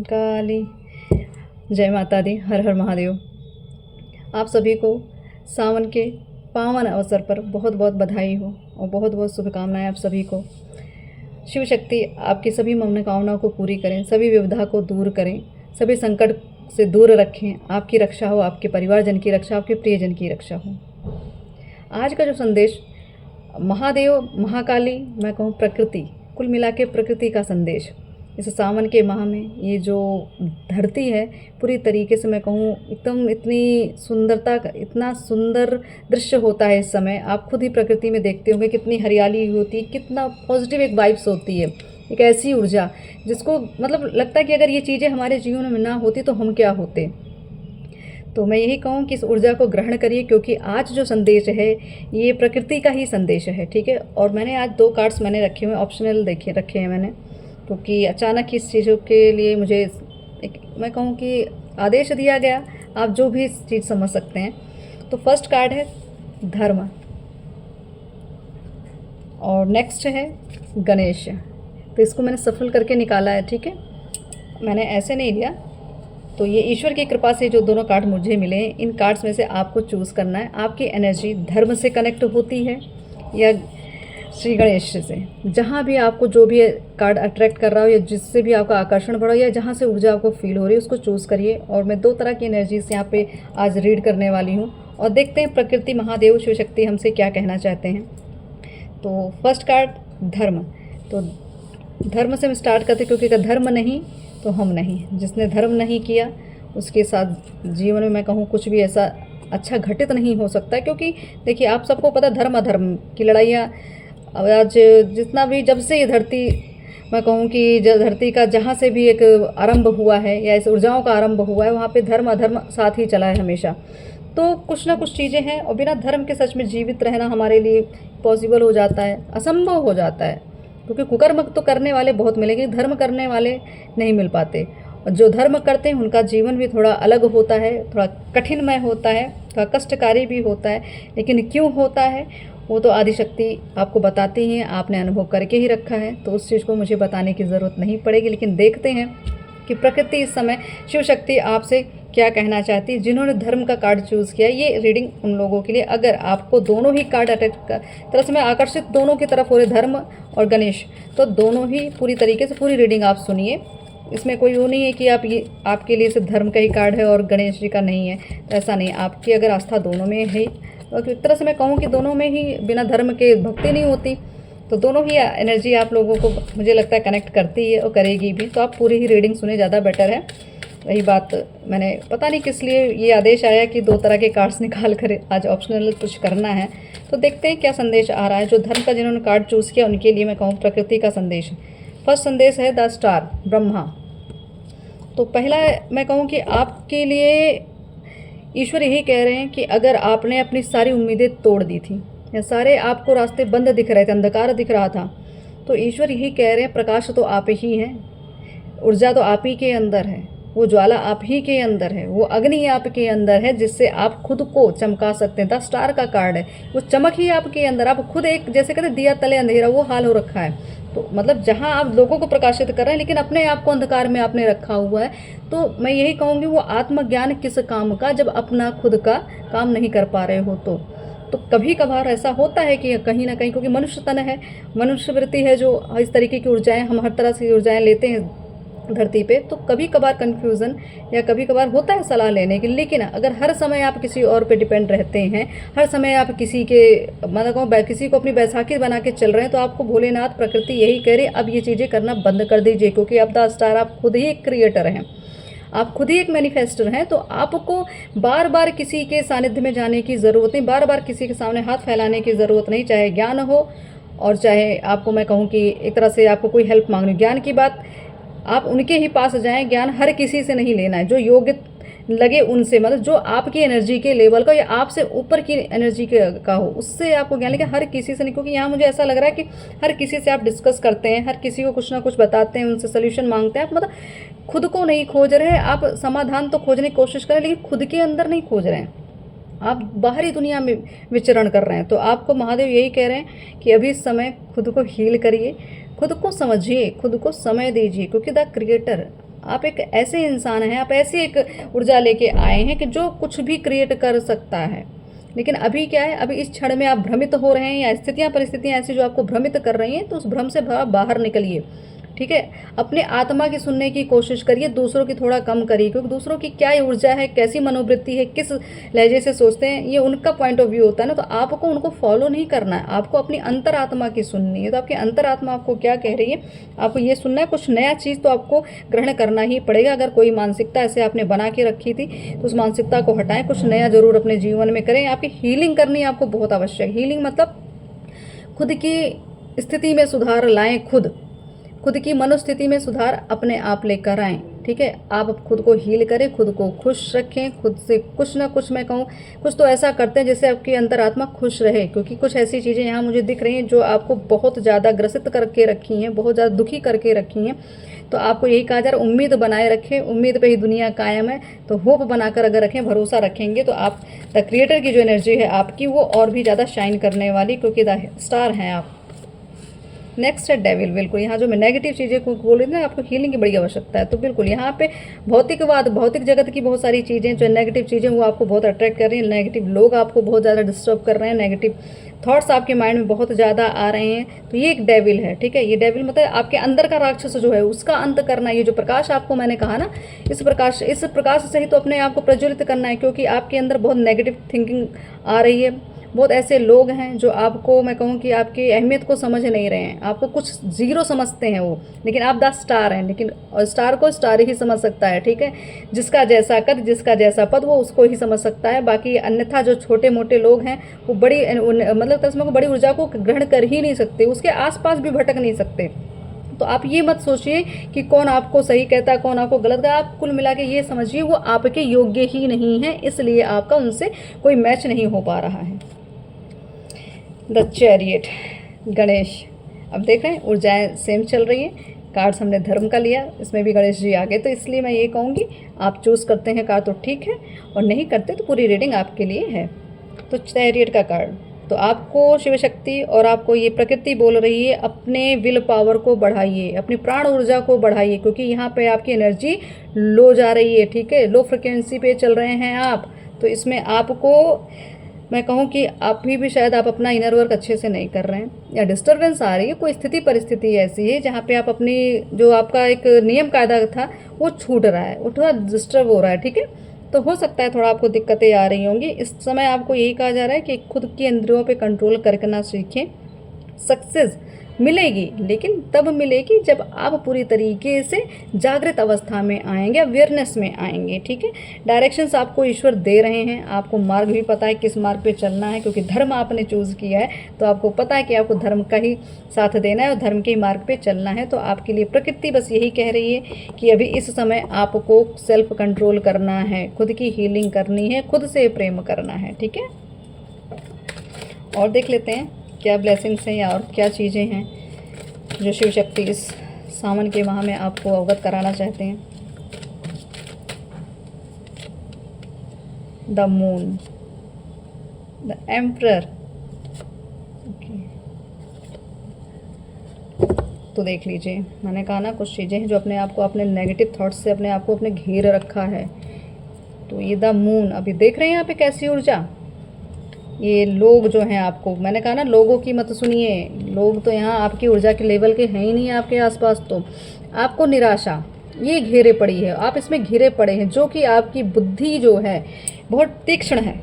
काली। जय माता दी, हर हर महादेव। आप सभी को सावन के पावन अवसर पर बहुत बहुत बधाई हो और बहुत बहुत शुभकामनाएं आप सभी को। शिव शक्ति आपकी सभी मनोकामनाओं को पूरी करें, सभी विविधा को दूर करें, सभी संकट से दूर रखें। आपकी रक्षा हो, आपके परिवारजन की रक्षा, आपके प्रियजन की रक्षा हो। आज का जो संदेश महादेव, महाकाली, मैं कहूँ प्रकृति, कुल मिला के प्रकृति का संदेश। इस सावन के माह में ये जो धरती है पूरी तरीके से मैं कहूँ एकदम इतनी सुंदरता, इतना सुंदर दृश्य होता है। इस समय आप खुद ही प्रकृति में देखते होंगे कितनी हरियाली होती है, कितना पॉजिटिव एक वाइब्स होती है, एक ऐसी ऊर्जा जिसको मतलब लगता है कि अगर ये चीज़ें हमारे जीवन में ना होती तो हम क्या होते। तो मैं यही कहूँ कि इस ऊर्जा को ग्रहण करिए, क्योंकि आज जो संदेश है ये प्रकृति का ही संदेश है, ठीक है। और मैंने आज 2 कार्ड्स मैंने रखे हुए, ऑप्शनल रखे हैं मैंने, क्योंकि अचानक इस चीज़ों के लिए मुझे मैं कहूँ कि आदेश दिया गया। आप जो भी इस चीज़ समझ सकते हैं। तो फर्स्ट कार्ड है धर्म और नेक्स्ट है गणेश। तो इसको मैंने सफल करके निकाला है, ठीक है। मैंने ऐसे नहीं लिया, तो ये ईश्वर की कृपा से जो दोनों कार्ड मुझे मिले, इन कार्ड्स में से आपको चूज़ करना है। आपकी एनर्जी धर्म से कनेक्ट होती है या श्री गणेश से। जहाँ भी आपको जो भी कार्ड अट्रैक्ट कर रहा हो या जिससे भी आपका आकर्षण बढ़ा हो या जहाँ से ऊर्जा आपको फील हो रही है उसको चूज़ करिए। और मैं 2 तरह की एनर्जीज यहाँ पे आज रीड करने वाली हूँ और देखते हैं प्रकृति, महादेव, शिव शक्ति हमसे क्या कहना चाहते हैं। तो फर्स्ट कार्ड धर्म। तो धर्म से हम स्टार्ट करते, क्योंकि अगर धर्म नहीं तो हम नहीं। जिसने धर्म नहीं किया उसके साथ जीवन में मैं कहूँ कुछ भी ऐसा अच्छा घटित नहीं हो सकता। क्योंकि देखिए आप सबको पता धर्म अधर्म की लड़ाइयाँ आज जितना भी, जब से ये धरती मैं कहूँ कि धरती का जहाँ से भी एक आरंभ हुआ है या इस ऊर्जाओं का आरंभ हुआ है, वहाँ पे धर्म अधर्म साथ ही चला है हमेशा। तो कुछ ना कुछ चीज़ें हैं और बिना धर्म के सच में जीवित रहना हमारे लिए पॉसिबल हो जाता है, असंभव हो जाता है। क्योंकि कुकर्म तो करने वाले बहुत मिलेंगे, धर्म करने वाले नहीं मिल पाते। और जो धर्म करते हैं उनका जीवन भी थोड़ा अलग होता है, थोड़ा कठिनमय होता है, थोड़ा कष्टकारी भी होता है। लेकिन क्यों होता है वो तो आदिशक्ति आपको बताती हैं, आपने अनुभव करके ही रखा है, तो उस चीज़ को मुझे बताने की ज़रूरत नहीं पड़ेगी। लेकिन देखते हैं कि प्रकृति इस समय, शिव शक्ति आपसे क्या कहना चाहती है। जिन्होंने धर्म का कार्ड चूज़ किया, ये रीडिंग उन लोगों के लिए। अगर आपको दोनों ही कार्ड अट्रैक्ट तरह से मैं आकर्षित दोनों की तरफ हो रहे, धर्म और गणेश, तो दोनों ही पूरी तरीके से पूरी रीडिंग आप सुनिए। इसमें कोई वो नहीं है कि आप ये आपके लिए सिर्फ धर्म का ही कार्ड है और गणेश जी का नहीं है, तो ऐसा नहीं। आपकी अगर आस्था दोनों में है, और एक तरह से मैं कहूँ कि दोनों में ही बिना धर्म के भक्ति नहीं होती, तो दोनों ही एनर्जी आप लोगों को मुझे लगता है कनेक्ट करती है और करेगी भी। तो आप पूरी ही रीडिंग सुने, ज़्यादा बेटर है। वही बात मैंने पता नहीं किस लिए ये आदेश आया कि 2 तरह के कार्ड्स निकाल कर आज ऑप्शनल कुछ करना है। तो देखते हैं क्या संदेश आ रहा है। जो धर्म का जिन्होंने कार्ड चूज़ किया उनके लिए मैं कहूँ प्रकृति का संदेश। फर्स्ट संदेश है द स्टार, ब्रह्मा। तो पहला मैं कहूँ कि आपके लिए ईश्वर यही कह रहे हैं कि अगर आपने अपनी सारी उम्मीदें तोड़ दी थी या सारे आपको रास्ते बंद दिख रहे थे, अंधकार दिख रहा था, तो ईश्वर यही कह रहे हैं प्रकाश तो आप ही हैं, ऊर्जा तो आप ही के अंदर है, वो ज्वाला आप ही के अंदर है, वो अग्नि आपके अंदर है जिससे आप खुद को चमका सकते हैं। 10 स्टार का कार्ड है, वो चमक ही आपके अंदर। आप खुद एक जैसे कहते दिया तले अंधेरा, वो हाल हो रखा है। तो मतलब जहाँ आप लोगों को प्रकाशित कर रहे हैं लेकिन अपने आप को अंधकार में आपने रखा हुआ है। तो मैं यही कहूँगी वो आत्मज्ञान किस काम का जब अपना खुद का काम नहीं कर पा रहे हो। तो कभी कभार ऐसा होता है कि कहीं ना कहीं, क्योंकि मनुष्य तन है, मनुष्य वृत्ति है, जो इस तरीके की ऊर्जाएं, हम हर तरह से ऊर्जाएं लेते हैं धरती पे, तो कभी कभार कन्फ्यूज़न या कभी कभार होता है सलाह लेने के। लेकिन अगर हर समय आप किसी और पे डिपेंड रहते हैं, हर समय आप किसी के मतलब किसी को अपनी बैसाखी बना के चल रहे हैं, तो आपको भोलेनाथ प्रकृति यही कह रही अब ये चीज़ें करना बंद कर दीजिए। क्योंकि अब द स्टार आप खुद ही एक क्रिएटर हैं, आप खुद ही एक मैनिफेस्टर हैं। तो आपको बार बार किसी के सानिध्य में जाने की ज़रूरत नहीं, बार बार किसी के सामने हाथ फैलाने की ज़रूरत नहीं। चाहे ज्ञान हो और चाहे आपको मैं कहूँ कि एक तरह से आपको कोई हेल्प मांगनी, ज्ञान की बात आप उनके ही पास जाएं। ज्ञान हर किसी से नहीं लेना है, जो योग्य लगे उनसे, मतलब जो आपकी एनर्जी के लेवल का या आपसे ऊपर की एनर्जी का हो, उससे आपको ज्ञान। लेकिन हर किसी से नहीं, क्योंकि यहाँ मुझे ऐसा लग रहा है कि हर किसी से आप डिस्कस करते हैं, हर किसी को कुछ ना कुछ बताते हैं, उनसे सोल्यूशन मांगते हैं। आप मतलब खुद को नहीं खोज रहे हैं, आप समाधान तो खोजने की कोशिश करें लेकिन खुद के अंदर नहीं खोज रहे हैं, आप बाहरी दुनिया में विचरण कर रहे हैं। तो आपको महादेव यही कह रहे हैं कि अभी इस समय खुद को हील करिए, खुद को समझिए, खुद को समय दीजिए। क्योंकि द क्रिएटर आप एक ऐसे इंसान हैं, आप ऐसी एक ऊर्जा लेके आए हैं कि जो कुछ भी क्रिएट कर सकता है। लेकिन अभी क्या है, अभी इस क्षण में आप भ्रमित हो रहे हैं या स्थितियाँ परिस्थितियाँ ऐसी जो आपको भ्रमित कर रही हैं, तो उस भ्रम से बाहर निकलिए। ठीक है, अपने आत्मा की सुनने की कोशिश करिए, दूसरों की थोड़ा कम करिए, क्योंकि दूसरों की क्या ऊर्जा है, कैसी मनोवृत्ति है, किस लहजे से सोचते हैं, ये उनका पॉइंट ऑफ व्यू होता है ना। तो आपको उनको फॉलो नहीं करना है, आपको अपनी अंतरात्मा की सुननी है। तो आपकी अंतरात्मा आपको क्या कह रही है, आपको ये सुनना है। कुछ नया चीज़ तो आपको ग्रहण करना ही पड़ेगा। अगर कोई मानसिकता ऐसे आपने बना के रखी थी तो उस मानसिकता को हटाएं, कुछ नया जरूर अपने जीवन में करें। आपकी हीलिंग करनी आपको बहुत आवश्यक। हीलिंग मतलब खुद की स्थिति में सुधार लाएं, खुद की मनोस्थिति में सुधार अपने आप लेकर आएँ। ठीक है, आप खुद को हील करें, खुद को खुश रखें, खुद से कुछ ना कुछ, मैं कहूँ कुछ तो ऐसा करते हैं जिससे आपकी अंतरात्मा खुश रहे। क्योंकि कुछ ऐसी चीज़ें यहाँ मुझे दिख रही हैं जो आपको बहुत ज़्यादा ग्रसित करके रखी हैं, बहुत ज़्यादा दुखी करके रखी हैं। तो आपको यही कहा जा रहा है, उम्मीद बनाए रखें, उम्मीद पे ही दुनिया कायम है। तो होप बनाकर अगर रखें, भरोसा रखेंगे, तो आप द क्रिएटर की जो एनर्जी है आपकी, वो और भी ज़्यादा शाइन करने वाली, क्योंकि द स्टार हैं आप। नेक्स्ट है डेविल। बिल्कुल, यहाँ जो मैं नेगेटिव चीज़ें को बोल रही थी ना, आपको हीलिंग की बड़ी आवश्यकता है। तो बिल्कुल यहाँ पे भौतिकवाद, भौतिक जगत की बहुत सारी चीज़ें जो नेगेटिव चीज़ें वो आपको बहुत अट्रैक्ट कर रही हैं। नेगेटिव लोग आपको बहुत ज़्यादा डिस्टर्ब कर रहे हैं, नेगेटिव थॉट्स आपके माइंड में बहुत ज़्यादा आ रहे हैं। तो ये एक डेविल है। ठीक है, ये डेविल मतलब आपके अंदर का राक्षस जो है उसका अंत करना। ये जो प्रकाश आपको मैंने कहा ना, इस प्रकाश से ही तो अपने आप को प्रज्वलित करना है, क्योंकि आपके अंदर बहुत नेगेटिव थिंकिंग आ रही है। बहुत ऐसे लोग हैं जो आपको, मैं कहूँ कि आपकी अहमियत को समझ नहीं रहे हैं, आपको कुछ ज़ीरो समझते हैं वो, लेकिन आप द स्टार हैं। लेकिन स्टार को स्टार ही समझ सकता है। ठीक है, जिसका जैसा कद, जिसका जैसा पद, वो उसको ही समझ सकता है। बाकी अन्यथा जो छोटे मोटे लोग हैं वो बड़ी मतलब तस्मा को बड़ी ऊर्जा को ग्रहण कर ही नहीं सकते, उसके आसपास भी भटक नहीं सकते। तो आप ये मत सोचिए कि कौन आपको सही कहता है, कौन आपको गलत कहता है। आप कुल मिला के ये समझिए वो आपके योग्य ही नहीं है, इसलिए आपका उनसे कोई मैच नहीं हो पा रहा है। The chariot, Ganesh. अब देख रहे हैं ऊर्जाएं सेम चल रही हैं। कार्ड्स हमने धर्म का लिया, इसमें भी गणेश जी आ गए। तो इसलिए मैं ये कहूँगी, आप चूज़ करते हैं कार्ड तो ठीक है, और नहीं करते तो पूरी रीडिंग आपके लिए है। तो चैरियट का कार्ड, तो आपको शिव शक्ति और आपको ये प्रकृति बोल रही है, अपने विल पावर को बढ़ाइए, अपनी प्राण ऊर्जा को बढ़ाइए, क्योंकि यहाँ पे आपकी एनर्जी लो जा रही है। ठीक है, लो फ्रिक्वेंसी पे चल रहे हैं आप। तो इसमें आपको मैं कहूँ कि अभी भी शायद आप अपना इनर वर्क अच्छे से नहीं कर रहे हैं, या डिस्टर्बेंस आ रही है, कोई स्थिति परिस्थिति ऐसी है जहाँ पे आप अपनी जो आपका एक नियम कायदा था वो छूट रहा है, वो थोड़ा डिस्टर्ब हो रहा है। ठीक है, तो हो सकता है थोड़ा आपको दिक्कतें आ रही होंगी। इस समय आपको यही कहा जा रहा है कि खुद की इंद्रियों पे कंट्रोल करना सीखें। सक्सेस मिलेगी, लेकिन तब मिलेगी जब आप पूरी तरीके से जागृत अवस्था में आएंगे, अवेयरनेस में आएंगे। ठीक है, डायरेक्शंस आपको ईश्वर दे रहे हैं, आपको मार्ग भी पता है किस मार्ग पे चलना है, क्योंकि धर्म आपने चूज़ किया है। तो आपको पता है कि आपको धर्म का ही साथ देना है और धर्म के ही मार्ग पे चलना है। तो आपके लिए प्रकृति बस यही कह रही है कि अभी इस समय आपको सेल्फ कंट्रोल करना है, खुद की हीलिंग करनी है, खुद से प्रेम करना है। ठीक है, और देख लेते हैं क्या ब्लेसिंग्स हैं या और क्या चीज़ें हैं जो शिव शक्ति इस सावन के माह में आपको अवगत कराना चाहते हैं। The moon, the emperor. तो देख लीजिए, मैंने कहा ना कुछ चीज़ें हैं जो अपने आप को, अपने नेगेटिव थॉट्स से अपने आप को अपने घेर रखा है। तो ये द मून, अभी देख रहे हैं यहाँ पे कैसी ऊर्जा। ये लोग जो हैं, आपको मैंने कहा ना लोगों की मत सुनिए, लोग तो यहाँ आपकी ऊर्जा के लेवल के हैं ही नहीं आपके आसपास। तो आपको निराशा ये घेरे पड़ी है, आप इसमें घिरे पड़े हैं, जो कि आपकी बुद्धि जो है बहुत तीक्ष्ण है,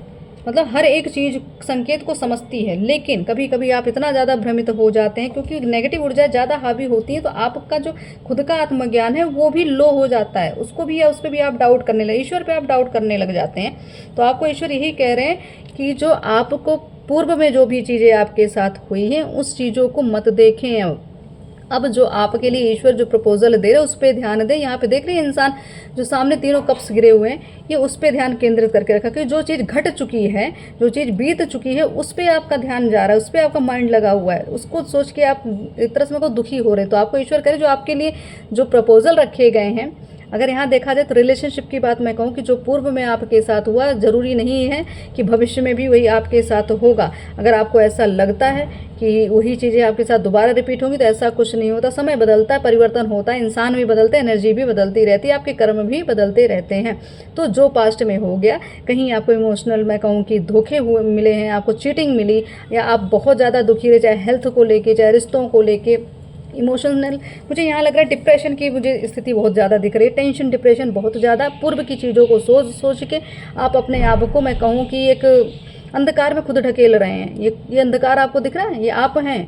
मतलब हर एक चीज़ संकेत को समझती है। लेकिन कभी कभी आप इतना ज़्यादा भ्रमित हो जाते हैं, क्योंकि नेगेटिव ऊर्जा ज़्यादा हावी होती है, तो आपका जो खुद का आत्मज्ञान है वो भी लो हो जाता है, उसको भी या उस पर भी आप डाउट करने लगे, ईश्वर पे आप डाउट करने लग जाते हैं। तो आपको ईश्वर यही कह रहे हैं कि जो आपको पूर्व में जो भी चीज़ें आपके साथ हुई हैं उस चीज़ों को मत देखें। अब जो आपके लिए ईश्वर जो प्रपोजल दे रहे हैं उस पर ध्यान दें। यहाँ पे देख रहे हैं इंसान जो सामने तीनों कप्स गिरे हुए हैं, ये उस पर ध्यान केंद्रित करके रखा कि जो चीज़ घट चुकी है, जो चीज़ बीत चुकी है, उस पर आपका ध्यान जा रहा है, उस पर आपका माइंड लगा हुआ है, उसको सोच के आप एक तरह से दुखी हो रहे हैं। तो आपको ईश्वर करे जो आपके लिए जो प्रपोजल रखे गए हैं, अगर यहाँ देखा जाए तो रिलेशनशिप की बात मैं कहूँ कि जो पूर्व में आपके साथ हुआ ज़रूरी नहीं है कि भविष्य में भी वही आपके साथ होगा। अगर आपको ऐसा लगता है कि वही चीज़ें आपके साथ दोबारा रिपीट होंगी तो ऐसा कुछ नहीं होता। समय बदलता है, परिवर्तन होता है, इंसान भी बदलते हैं, एनर्जी भी बदलती रहती है, आपके कर्म भी बदलते रहते हैं। तो जो पास्ट में हो गया, कहीं आपको इमोशनल मैं कहूँ कि धोखे हुए मिले हैं, आपको चीटिंग मिली, या आप बहुत ज़्यादा दुखी रहे, चाहे हेल्थ को लेके, चाहे रिश्तों को लेके, इमोशनल, मुझे यहाँ लग रहा है डिप्रेशन की मुझे स्थिति बहुत ज़्यादा दिख रही है। टेंशन, डिप्रेशन बहुत ज़्यादा, पूर्व की चीज़ों को सोच सोच के आप अपने आप को मैं कहूँ कि एक अंधकार में खुद ढकेल रहे हैं। ये अंधकार आपको दिख रहा है, ये आप हैं,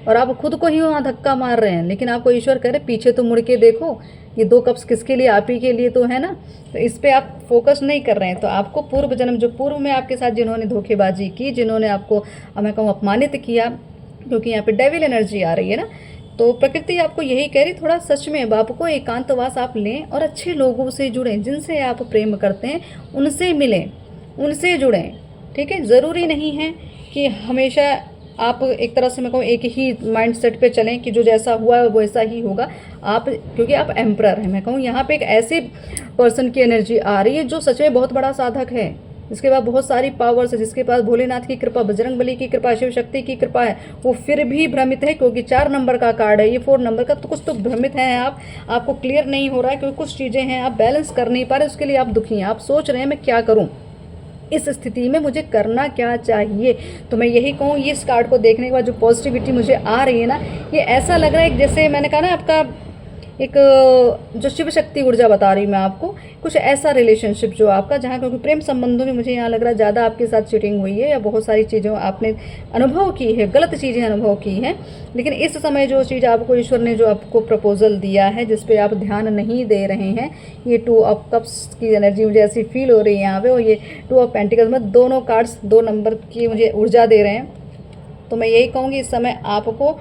और आप खुद को ही वहाँ धक्का मार रहे हैं। लेकिन आपको ईश्वर कह रहे पीछे तो मुड़ के देखो, ये 2 कप्स किसके लिए, आप ही के लिए तो है ना। तो इस पे आप फोकस नहीं कर रहे हैं। तो आपको पूर्व जन्म, जो पूर्व में आपके साथ जिन्होंने धोखेबाजी की, जिन्होंने आपको मैं कहूँ अपमानित किया, क्योंकि यहाँ पे डेविल एनर्जी आ रही है ना, तो प्रकृति आपको यही कह रही, थोड़ा सच में बाप को एकांतवास आप लें और अच्छे लोगों से जुड़ें, जिनसे आप प्रेम करते हैं उनसे मिलें, उनसे जुड़ें। ठीक है, ज़रूरी नहीं है कि हमेशा आप एक तरह से मैं कहूँ एक ही माइंड सेट पे चलें कि जो जैसा हुआ है वो वैसा ही होगा। आप, क्योंकि आप एम्परर हैं, मैं कहूँ यहाँ पे एक ऐसे पर्सन की एनर्जी आ रही है जो सच में बहुत बड़ा साधक है, जिसके पास बहुत सारी पावर्स है, जिसके पास भोलेनाथ की कृपा, बजरंगबली की कृपा, शिव शक्ति की कृपा है। वो फिर भी भ्रमित है, क्योंकि 4 नंबर का कार्ड है, ये 4 नंबर का, तो कुछ तो भ्रमित हैं आप, आपको क्लियर नहीं हो रहा है, क्योंकि कुछ चीज़ें हैं आप बैलेंस कर नहीं पा रहे, उसके लिए आप दुखी हैं। आप सोच रहे हैं मैं क्या करूँ, इस स्थिति में मुझे करना क्या चाहिए। तो मैं यही कहूँ, इस कार्ड को देखने के बाद जो पॉजिटिविटी मुझे आ रही है ना, ये ऐसा लग रहा है जैसे मैंने कहा ना, आपका एक जो शिव शक्ति ऊर्जा बता रही मैं आपको, कुछ ऐसा रिलेशनशिप जो आपका, जहाँ क्योंकि प्रेम संबंधों में मुझे यहाँ लग रहा है ज़्यादा आपके साथ चीटिंग हुई है, या बहुत सारी चीज़ें आपने अनुभव की है, गलत चीज़ें अनुभव की हैं। लेकिन इस समय जो चीज़ आपको ईश्वर ने जो आपको प्रपोजल दिया है, जिस पे आप ध्यान नहीं दे रहे हैं, ये 2 ऑफ कप्स की एनर्जी मुझे ऐसी फील हो रही है यहाँ पे, और ये 2 ऑफ पेंटिकल्स में दोनों कार्ड्स 2 नंबर की मुझे ऊर्जा दे रहे हैं। तो मैं यही कहूँगी इस समय आपको,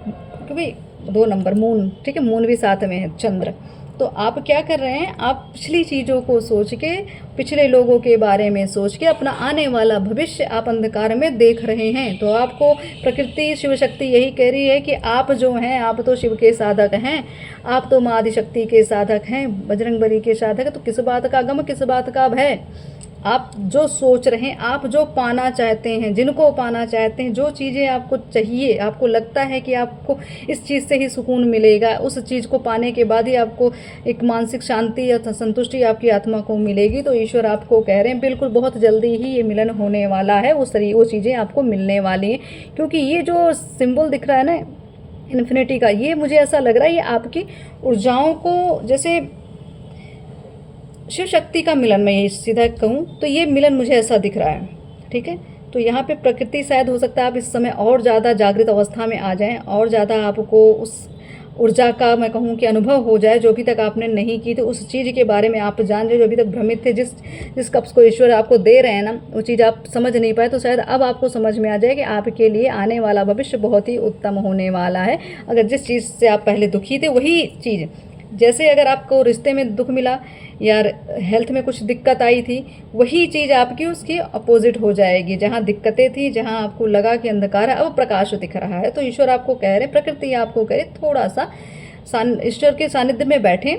क्योंकि 2 नंबर मून, ठीक है, मून भी साथ में है, चंद्र, तो आप क्या कर रहे हैं, आप पिछली चीज़ों को सोच के, पिछले लोगों के बारे में सोच के अपना आने वाला भविष्य आप अंधकार में देख रहे हैं। तो आपको प्रकृति, शिव शक्ति यही कह रही है कि आप जो हैं, आप तो शिव के साधक हैं, आप तो माँ आदिशक्ति के साधक हैं, बजरंगबली के साधक हैं, तो किस बात का गम, किस बात का भय। आप जो सोच रहे हैं, आप जो पाना चाहते हैं, जिनको पाना चाहते हैं, जो चीज़ें आपको चाहिए, आपको लगता है कि आपको इस चीज़ से ही सुकून मिलेगा, उस चीज़ को पाने के बाद ही आपको एक मानसिक शांति या संतुष्टि आपकी आत्मा को मिलेगी। तो ईश्वर आपको कह रहे हैं बिल्कुल बहुत जल्दी ही ये मिलन होने वाला है, वो चीज़ें आपको मिलने वाली हैं। क्योंकि ये जो सिंबल दिख रहा है ना इन्फिनिटी का, ये मुझे ऐसा लग रहा है ये आपकी ऊर्जाओं को, जैसे शिव शक्ति का मिलन, मैं ये सीधा कहूँ तो ये मिलन मुझे ऐसा दिख रहा है। ठीक है, तो यहाँ पे प्रकृति, शायद हो सकता है आप इस समय और ज़्यादा जागृत अवस्था में आ जाएं, और ज़्यादा आपको उस ऊर्जा का मैं कहूँ कि अनुभव हो जाए, जो अभी तक आपने नहीं की, तो उस चीज़ के बारे में आप जान जाए जो अभी तक भ्रमित थे। जिस कप्स को ईश्वर आपको दे रहे हैं ना, वो चीज़ आप समझ नहीं पाए, तो शायद अब आपको समझ में आ जाए कि आपके लिए आने वाला भविष्य बहुत ही उत्तम होने वाला है। अगर जिस चीज़ से आप पहले दुखी थे, वही चीज़, जैसे अगर आपको रिश्ते में दुख मिला या हेल्थ में कुछ दिक्कत आई थी, वही चीज़ आपकी उसकी अपोजिट हो जाएगी। जहाँ दिक्कतें थी, जहाँ आपको लगा कि अंधकार है, अब प्रकाश दिख रहा है। तो ईश्वर आपको कह रहे, प्रकृति आपको कह रहे, थोड़ा सा ईश्वर के सानिध्य में बैठें।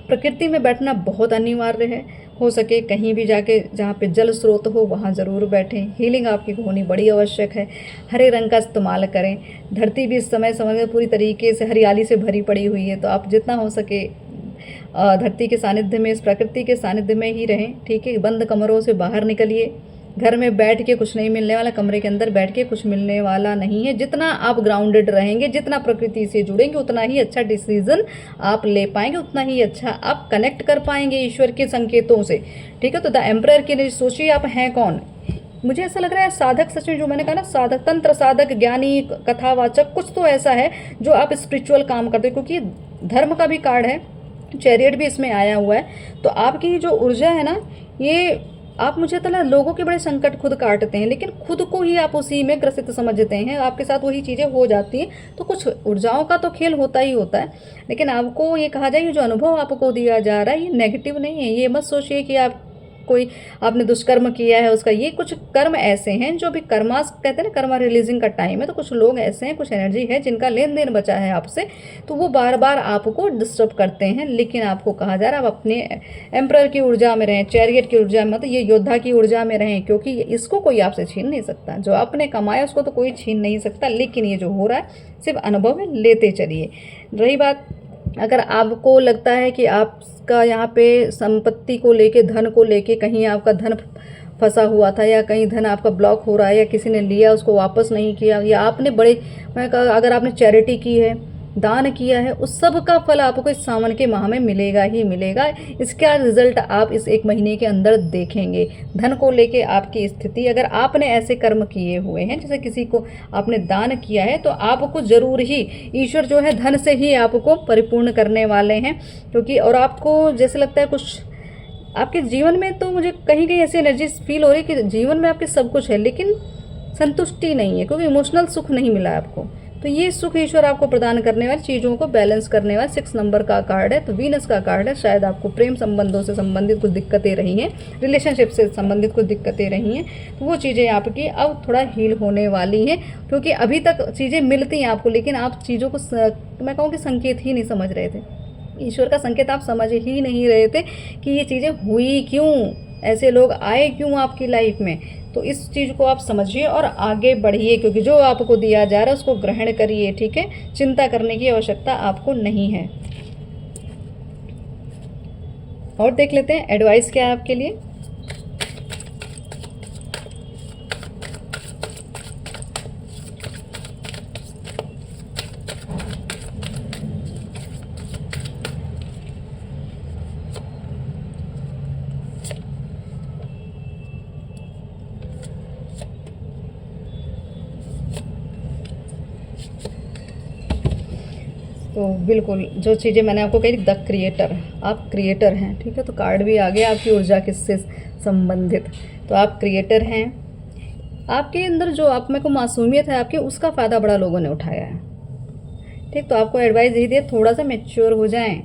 प्रकृति में बैठना बहुत अनिवार्य है, हो सके कहीं भी जाके जहाँ पे जल स्रोत हो वहाँ ज़रूर बैठें। हीलिंग आपकी होनी बड़ी आवश्यक है। हरे रंग का इस्तेमाल करें। धरती भी इस समय समझ में पूरी तरीके से हरियाली से भरी पड़ी हुई है, तो आप जितना हो सके धरती के सानिध्य में, इस प्रकृति के सानिध्य में ही रहें। ठीक है, बंद कमरों से बाहर निकलिए। घर में बैठ के कुछ नहीं मिलने वाला, कमरे के अंदर बैठ के कुछ मिलने वाला नहीं है। जितना आप ग्राउंडेड रहेंगे, जितना प्रकृति से जुड़ेंगे, उतना ही अच्छा डिसीजन आप ले पाएंगे, उतना ही अच्छा आप कनेक्ट कर पाएंगे ईश्वर के संकेतों से। ठीक है, तो द एम्परर के सोचिए आप हैं कौन। मुझे ऐसा लग रहा है साधक, सच में जो मैंने कहा ना, साधक, तंत्र साधक, ज्ञानी, कथावाचक, कुछ तो ऐसा है जो आप स्पिरिचुअल काम करते हो, क्योंकि धर्म का भी कार्ड है, चैरियट भी इसमें आया हुआ है। तो आपकी जो ऊर्जा है ना, ये आप, मुझे तो लोगों के बड़े संकट खुद काटते हैं, लेकिन खुद को ही आप उसी में ग्रसित समझते हैं, आपके साथ वही चीज़ें हो जाती हैं। तो कुछ ऊर्जाओं का तो खेल होता ही होता है, लेकिन आपको ये कहा जाए, जो अनुभव आपको दिया जा रहा है ये नेगेटिव नहीं है। ये मत सोचिए कि आप कोई आपने दुष्कर्म किया है उसका, ये कुछ कर्म ऐसे हैं जो भी कर्मास कहते हैं ना, कर्मा रिलीजिंग का टाइम है, तो कुछ लोग ऐसे हैं, कुछ एनर्जी है जिनका लेन देन बचा है आपसे, तो वो बार बार आपको डिस्टर्ब करते हैं। लेकिन आपको कहा जा रहा है आप अपने एम्परर की ऊर्जा में रहें, चैरियट की ऊर्जा में, मतलब ये योद्धा की ऊर्जा में रहें, क्योंकि इसको कोई आपसे छीन नहीं सकता। जो आपने कमाया उसको तो कोई छीन नहीं सकता, लेकिन ये जो हो रहा है सिर्फ अनुभव में लेते चलिए। रही बात, अगर आपको लगता है कि आपका यहाँ पे संपत्ति को लेके, धन को लेके कहीं आपका धन फंसा हुआ था, या कहीं धन आपका ब्लॉक हो रहा है, या किसी ने लिया उसको वापस नहीं किया, या आपने बड़े, मैं अगर आपने चैरिटी की है, दान किया है, उस सब का फल आपको इस सावन के माह में मिलेगा ही मिलेगा। इसका रिजल्ट आप इस 1 महीने के अंदर देखेंगे। धन को लेके आपकी स्थिति, अगर आपने ऐसे कर्म किए हुए हैं, जैसे किसी को आपने दान किया है, तो आपको ज़रूर ही ईश्वर जो है धन से ही आपको परिपूर्ण करने वाले हैं। क्योंकि और आपको जैसे लगता है कुछ आपके जीवन में, तो मुझे कहीं कहीं ऐसी एनर्जी फील हो रही है कि जीवन में आपके सब कुछ है लेकिन संतुष्टि नहीं है, क्योंकि इमोशनल सुख नहीं मिला आपको। तो ये सुख ईश्वर आपको प्रदान करने वाले, चीज़ों को बैलेंस करने वाला 6 नंबर का कार्ड है। तो वीनस का कार्ड है। शायद आपको प्रेम संबंधों से संबंधित कुछ दिक्कतें रही हैं, रिलेशनशिप से संबंधित कुछ दिक्कतें रही हैं, तो वो चीज़ें आपकी अब थोड़ा हील होने वाली हैं। क्योंकि अभी तक चीज़ें मिलती हैं आपको, लेकिन आप चीज़ों को मैं कहूँ कि संकेत ही नहीं समझ रहे थे। ईश्वर का संकेत आप समझ ही नहीं रहे थे कि ये चीज़ें हुई क्यों, ऐसे लोग आए क्यों आपकी लाइफ में। तो इस चीज़ को आप समझिए और आगे बढ़िए, क्योंकि जो आपको दिया जा रहा है उसको ग्रहण करिए, ठीक है। चिंता करने की आवश्यकता आपको नहीं है। और देख लेते हैं एडवाइस क्या है आपके लिए। तो बिल्कुल जो चीज़ें मैंने आपको कही, द क्रिएटर, आप क्रिएटर हैं, ठीक है। तो कार्ड भी आ गया आपकी ऊर्जा किससे संबंधित, तो आप क्रिएटर हैं। आपके अंदर जो आप में को मासूमियत है आपकी, उसका फ़ायदा बड़ा लोगों ने उठाया है, ठीक। तो आपको एडवाइस यही दी, थोड़ा सा मैच्योर हो जाएं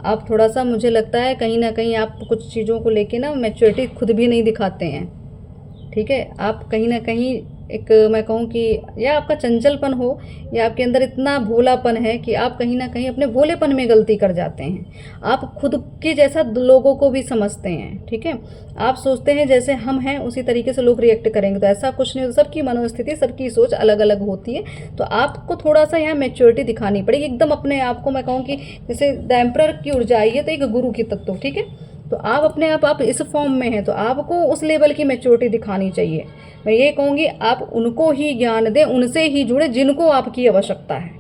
आप। थोड़ा सा मुझे लगता है कहीं ना कहीं आप कुछ चीज़ों को लेके ना मैच्योरिटी खुद भी नहीं दिखाते हैं, ठीक है। आप कहीं ना कहीं एक, मैं कहूँ कि या आपका चंचलपन हो, या आपके अंदर इतना भोलापन है कि आप कहीं ना कहीं अपने भोलेपन में गलती कर जाते हैं। आप खुद के जैसा लोगों को भी समझते हैं, ठीक है। आप सोचते हैं जैसे हम हैं उसी तरीके से लोग रिएक्ट करेंगे, तो ऐसा कुछ नहीं होता। सबकी मनोस्थिति, सबकी सोच अलग अलग होती है। तो आपको थोड़ा सा यहाँ मैच्योरिटी दिखानी पड़ेगी, एकदम अपने आप को, मैं कहूँ कि जैसे द एम्परर की ऊर्जा आई है तो एक गुरु की तत्व, ठीक है। तो आप अपने आप इस फॉर्म में हैं, तो आपको उस लेवल की मैच्योरिटी दिखानी चाहिए। मैं ये कहूँगी आप उनको ही ज्ञान दें, उनसे ही जुड़े जिनको आपकी आवश्यकता है,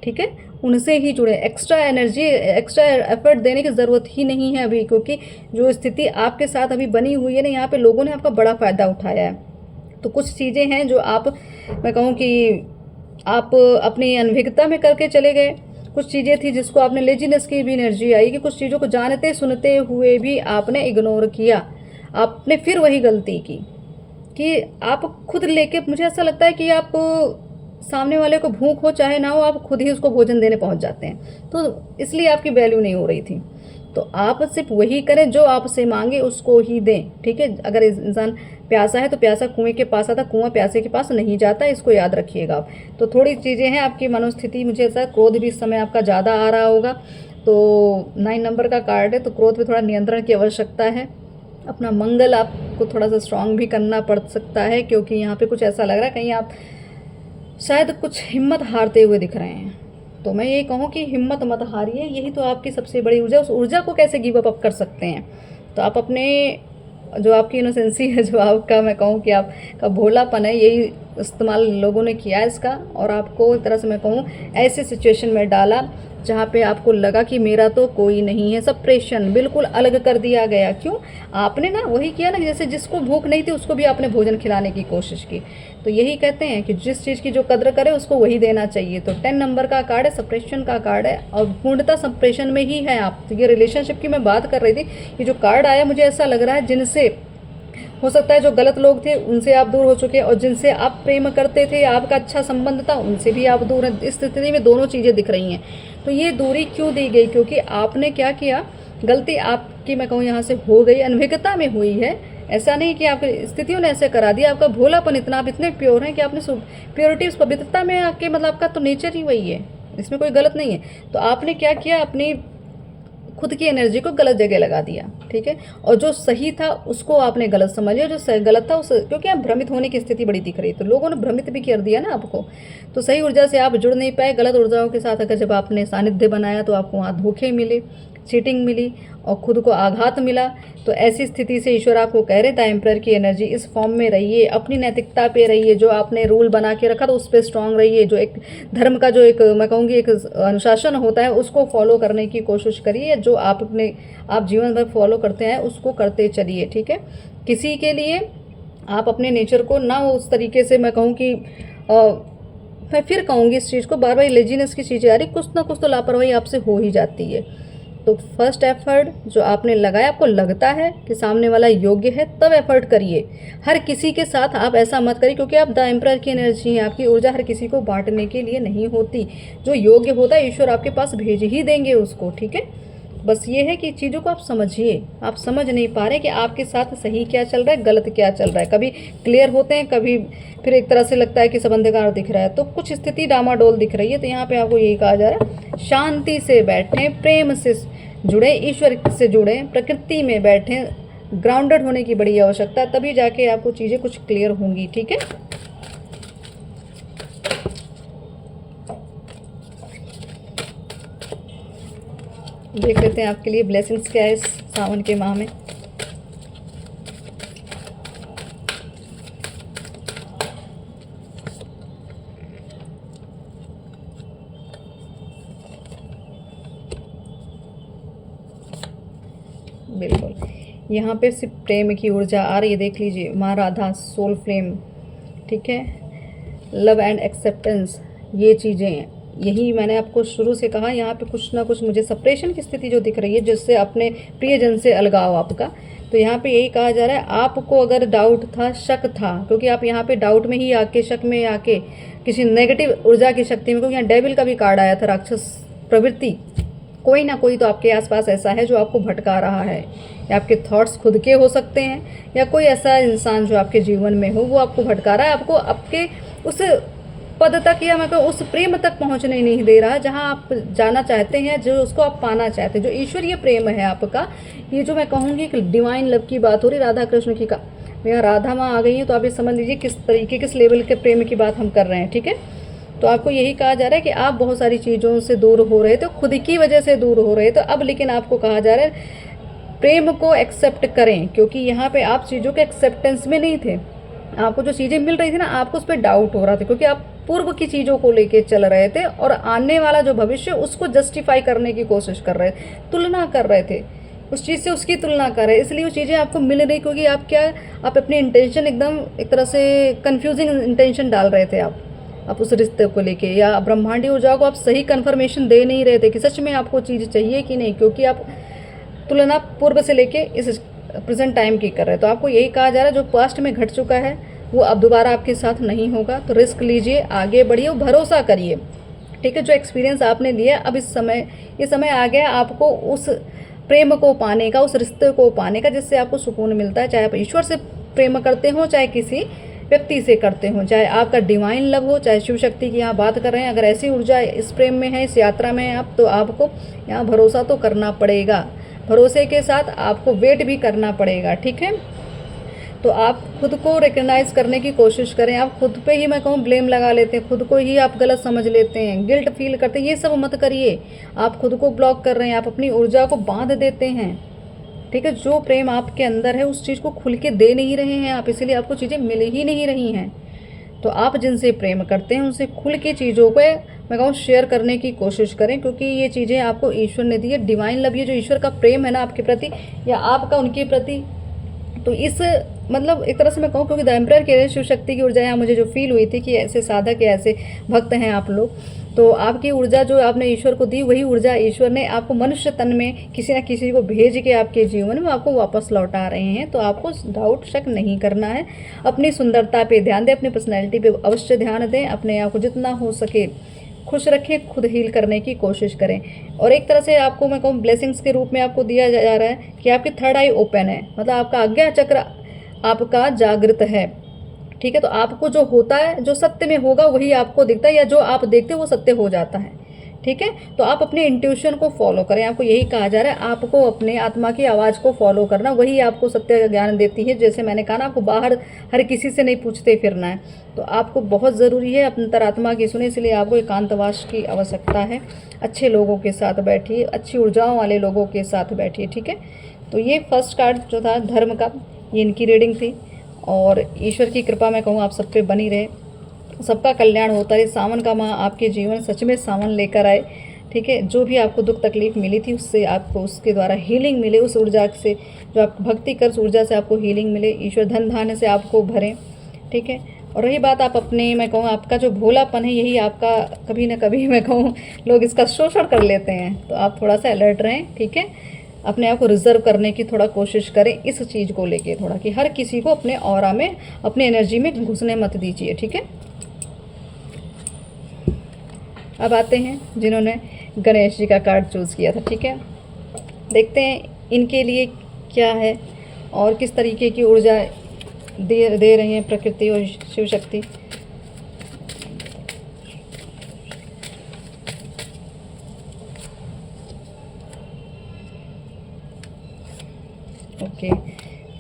ठीक है। उनसे ही जुड़े, एक्स्ट्रा एनर्जी, एक्स्ट्रा एफर्ट देने की ज़रूरत ही नहीं है अभी, क्योंकि जो स्थिति आपके साथ अभी बनी हुई है ना, यहाँ पे लोगों ने आपका बड़ा फ़ायदा उठाया है। तो कुछ चीज़ें हैं जो आप, मैं कहूँ कि आप अपनी अनभिज्ञता में करके चले गए। कुछ चीज़ें थी जिसको आपने, लेजीनेस की भी एनर्जी आई कि कुछ चीज़ों को जानते सुनते हुए भी आपने इग्नोर किया। आपने फिर वही गलती की कि आप खुद लेके, मुझे ऐसा लगता है कि आप सामने वाले को भूख हो चाहे ना हो, आप खुद ही उसको भोजन देने पहुंच जाते हैं। तो इसलिए आपकी वैल्यू नहीं हो रही थी। तो आप सिर्फ वही करें जो आपसे मांगे उसको ही दें, ठीक है। अगर इंसान प्यासा है तो प्यासा कुएं के पास आता, कुआं प्यासे के पास नहीं जाता, इसको याद रखिएगा आप। तो थोड़ी चीज़ें हैं आपकी मनोस्थिति, मुझे ऐसा क्रोध भी इस समय आपका ज़्यादा आ रहा होगा। तो 9 नंबर का कार्ड है, तो क्रोध पे थोड़ा नियंत्रण की आवश्यकता है। अपना मंगल आपको थोड़ा सा स्ट्रांग भी करना पड़ सकता है, क्योंकि यहाँ पे कुछ ऐसा लग रहा है कहीं आप शायद कुछ हिम्मत हारते हुए दिख रहे हैं। तो मैं ये कहूँ कि हिम्मत मत हारिए, यही तो आपकी सबसे बड़ी ऊर्जा। उस ऊर्जा को कैसे गिव अप कर सकते हैं। तो आप अपने, जो आपकी इनोसेंसी है, जो आपका, मैं कहूँ कि आपका भोलापन है, यही इस्तेमाल लोगों ने किया है इसका, और आपको एक तरह से मैं कहूँ ऐसे सिचुएशन में डाला जहाँ पे आपको लगा कि मेरा तो कोई नहीं है। सप्रेशन बिल्कुल अलग कर दिया गया। क्यों? आपने ना वही किया ना, जैसे जिसको भूख नहीं थी उसको भी आपने भोजन खिलाने की कोशिश की। तो यही कहते हैं कि जिस चीज़ की जो कद्र करे उसको वही देना चाहिए। तो 10 नंबर का कार्ड है, सप्रेशन का कार्ड है, और पूर्णतः सप्रेशन में ही है आप। तो ये रिलेशनशिप की मैं बात कर रही थी, ये जो कार्ड आया मुझे ऐसा लग रहा है जिनसे हो सकता है जो गलत लोग थे उनसे आप दूर हो चुके हैं, और जिनसे आप प्रेम करते थे, आपका अच्छा संबंध था, उनसे भी आप दूर हैं। इस स्थिति में दोनों चीज़ें दिख रही हैं। तो ये दूरी क्यों दी गई? क्योंकि आपने क्या किया गलती आपकी मैं कहूँ यहाँ से हो गई, अनभिज्ञता में हुई है। ऐसा नहीं कि आपकी स्थितियों ने ऐसे करा दिया, आपका भोलापन इतना, आप इतने प्योर हैं कि आपने प्योरिटी, उस पवित्रता में आके, मतलब आपका तो नेचर ही वही है, इसमें कोई गलत नहीं है। तो आपने क्या किया, अपनी खुद की एनर्जी को गलत जगह लगा दिया, ठीक है। और जो सही था उसको आपने गलत समझ लिया, जो गलत था उस, क्योंकि आप भ्रमित होने की स्थिति बड़ी दिख रही, तो लोगों ने भ्रमित भी कर दिया ना आपको। तो सही ऊर्जा से आप जुड़ नहीं पाए, गलत ऊर्जाओं के साथ अगर जब आपने सानिध्य बनाया तो आपको वहाँ धोखे मिले, चीटिंग मिली और खुद को आघात मिला। तो ऐसी स्थिति से ईश्वर आपको कह रहे थे, एम्परर की एनर्जी, इस फॉर्म में रहिए, अपनी नैतिकता पे रहिए, जो आपने रूल बना के रखा था उस पर स्ट्रांग रहिए, जो एक धर्म का जो एक मैं कहूँगी एक अनुशासन होता है उसको फॉलो करने की कोशिश करिए, जो आप जीवन भर फॉलो करते हैं उसको करते चलिए, ठीक है। किसी के लिए आप अपने नेचर को ना उस तरीके से, मैं कहूँ कि मैं फिर कहूँगी इस चीज़ को, बार बार लेजीनेस की चीज़ें आ रही, कुछ ना कुछ तो लापरवाही आपसे हो ही जाती है। तो फर्स्ट एफर्ट जो आपने लगाया, आपको लगता है कि सामने वाला योग्य है, तब एफर्ट करिए। हर किसी के साथ आप ऐसा मत करिए, क्योंकि आप द एम्परर की एनर्जी है, आपकी ऊर्जा हर किसी को बांटने के लिए नहीं होती। जो योग्य होता है ईश्वर आपके पास भेज ही देंगे उसको, ठीक है। बस ये है कि चीज़ों को आप समझिए, आप समझ नहीं पा रहे कि आपके साथ सही क्या चल रहा है, गलत क्या चल रहा है। कभी क्लियर होते हैं, कभी फिर एक तरह से लगता है कि सब अंधकार दिख रहा है, तो कुछ स्थिति डामाडोल दिख रही है। तो यहाँ पे आपको यही कहा जा रहा है, शांति से बैठें, प्रेम से जुड़े, ईश्वर से जुड़े, प्रकृति में बैठें, ग्राउंडेड होने की बड़ी आवश्यकता है, तभी जाके आपको चीज़ें कुछ क्लियर होंगी, ठीक है। देख लेते हैं आपके लिए ब्लेसिंग्स क्या है इस सावन के माह में। बिल्कुल, यहाँ पे सिर्फ प्रेम की ऊर्जा आ रही है, देख लीजिए, माँ राधा, सोल फ्लेम, ठीक है, लव एंड एक्सेप्टेंस, ये चीज़ें, यही मैंने आपको शुरू से कहा। यहाँ पे कुछ ना कुछ मुझे सेपरेशन की स्थिति जो दिख रही है, जिससे अपने प्रियजन से अलगाव आपका। तो यहाँ पे यही कहा जा रहा है, आपको अगर डाउट था, शक था, क्योंकि आप यहाँ पे डाउट में ही आके, शक में आके, किसी नेगेटिव ऊर्जा की शक्ति में, क्योंकि यहाँ डेविल का भी कार्ड आया था, राक्षस प्रवृत्ति, कोई ना कोई तो आपके आसपास ऐसा है जो आपको भटका रहा है, या आपके थॉट्स खुद के हो सकते हैं, या कोई ऐसा इंसान जो आपके जीवन में हो वो आपको भटका रहा है, आपको आपके उस पद तक, या मैं कहूँ उस प्रेम तक पहुँचने नहीं दे रहा, जहाँ आप जाना चाहते हैं, जो उसको आप पाना चाहते हैं, जो ईश्वरीय प्रेम है आपका। ये जो मैं कहूँगी कि डिवाइन लव की बात हो रही, राधा कृष्ण की का, यहाँ राधा माँ आ गई हैं, तो आप ये समझ लीजिए किस तरीके, किस लेवल के प्रेम की बात हम कर रहे हैं, ठीक है। तो आपको यही कहा जा रहा है कि आप बहुत सारी चीज़ों से दूर हो रहे थे, खुद की वजह से दूर हो रहे थे, अब लेकिन आपको कहा जा रहा है प्रेम को एक्सेप्ट करें, क्योंकि यहाँ पे आप चीज़ों के एक्सेप्टेंस में नहीं थे। आपको जो चीज़ें मिल रही थी ना, आपको उस पर डाउट हो रहा था, क्योंकि आप पूर्व की चीज़ों को लेके चल रहे थे और आने वाला जो भविष्य उसको जस्टिफाई करने की कोशिश कर रहे थे, तुलना कर रहे थे उस चीज़ से, उसकी तुलना कर रहे हैं, इसलिए वो चीज़ें आपको मिल रही, क्योंकि आप अपनी इंटेंशन एकदम एक तरह से कंफ्यूजिंग इंटेंशन डाल रहे थे आप उस रिश्ते को लेके, या ब्रह्मांडी ऊर्जाओं को आप सही कन्फर्मेशन दे नहीं रहे थे कि सच में आपको चीज़ चाहिए कि नहीं, क्योंकि आप तुलना पूर्व से लेके इस प्रेजेंट टाइम की कर रहे हैं। तो आपको यही कहा जा रहा है, जो पास्ट में घट चुका है वो अब दोबारा आपके साथ नहीं होगा, तो रिस्क लीजिए, आगे बढ़िए, भरोसा करिए, ठीक है। जो एक्सपीरियंस आपने लिया, अब ये समय आ गया आपको उस प्रेम को पाने का, उस रिश्ते को पाने का, जिससे आपको सुकून मिलता है, चाहे आप ईश्वर से प्रेम करते हो, चाहे किसी व्यक्ति से करते हो, चाहे आपका डिवाइन लव हो, चाहे शिव शक्ति की यहाँ बात कर रहे हैं। अगर ऐसी ऊर्जा इस प्रेम में है, इस यात्रा में है आप, तो आपको यहाँ भरोसा तो करना पड़ेगा, भरोसे के साथ आपको वेट भी करना पड़ेगा, ठीक है। तो आप खुद को रिकग्नाइज करने की कोशिश करें। आप खुद पे ही मैं कहूँ ब्लेम लगा लेते हैं, खुद को ही आप गलत समझ लेते हैं, गिल्ट फील करते हैं, ये सब मत करिए। आप खुद को ब्लॉक कर रहे हैं, आप अपनी ऊर्जा को बांध देते हैं, ठीक है। जो प्रेम आपके अंदर है उस चीज़ को खुल के दे नहीं रहे हैं आप, इसीलिए आपको चीज़ें मिल ही नहीं रही हैं। तो आप जिनसे प्रेम करते हैं उनसे खुल के चीज़ों को मैं कहूँ शेयर करने की कोशिश करें, क्योंकि ये चीज़ें आपको ईश्वर ने दी है। डिवाइन लव, ये जो ईश्वर का प्रेम है ना आपके प्रति या आपका उनके प्रति, तो इस मतलब एक तरह से मैं कहूँ, क्योंकि द एम्परर के शिव शक्ति की ऊर्जा यहाँ मुझे जो फील हुई थी कि ऐसे साधक या ऐसे भक्त हैं आप लोग, तो आपकी ऊर्जा जो आपने ईश्वर को दी, वही ऊर्जा ईश्वर ने आपको मनुष्य तन में किसी न किसी को भेज के आपके जीवन में आपको वापस लौटा रहे हैं। तो आपको डाउट शक नहीं करना है, अपनी सुंदरता पे ध्यान दें, अपनी पर्सनैलिटी पे अवश्य ध्यान दें, अपने आप को जितना हो सके खुश रखें, खुद हील करने की कोशिश करें। और एक तरह से आपको मैं कहूँ ब्लेसिंग्स के रूप में आपको दिया जा रहा है कि आपकी थर्ड आई ओपन है, मतलब आपका आज्ञा चक्र आपका जागृत है। ठीक है, तो आपको जो होता है, जो सत्य में होगा वही आपको दिखता है, या जो आप देखते हो वो सत्य हो जाता है। ठीक है, तो आप अपने इंट्यूशन को फॉलो करें, आपको यही कहा जा रहा है, आपको अपने आत्मा की आवाज़ को फॉलो करना, वही आपको सत्य ज्ञान देती है। जैसे मैंने कहा ना, आपको बाहर हर किसी से नहीं पूछते फिरना है, तो आपको बहुत ज़रूरी है अपनी अंतरात्मा की सुने, इसलिए आपको एकांतवास की आवश्यकता है। अच्छे लोगों के साथ बैठिए, अच्छी ऊर्जाओं वाले लोगों के साथ बैठिए। ठीक है, तो ये फर्स्ट कार्ड जो था धर्म का, ये इनकी रीडिंग थी। और ईश्वर की कृपा मैं कहूँ आप सब पे बनी रहे, सबका कल्याण होता है। सावन का माह आपके जीवन सच में सावन लेकर आए। ठीक है, जो भी आपको दुख तकलीफ मिली थी उससे आपको उसके द्वारा हीलिंग मिले, उस ऊर्जा से जो आप भक्ति कर उस ऊर्जा से आपको हीलिंग मिले। ईश्वर धन धान्य से आपको भरें। ठीक है, और रही बात आप अपने मैं कहूँ आपका जो भोलापन है, यही आपका कभी ना कभी मैं कहूँ लोग इसका शोषण कर लेते हैं, तो आप थोड़ा सा अलर्ट रहें। ठीक है, अपने आप को रिजर्व करने की थोड़ा कोशिश करें इस चीज़ को लेके थोड़ा, कि हर किसी को अपने ऑरा में अपने एनर्जी में घुसने मत दीजिए। ठीक है, अब आते हैं जिन्होंने गणेश जी का कार्ड चूज़ किया था। ठीक है, देखते हैं इनके लिए क्या है और किस तरीके की ऊर्जा दे रही है प्रकृति और Shiv Shakti. Okay,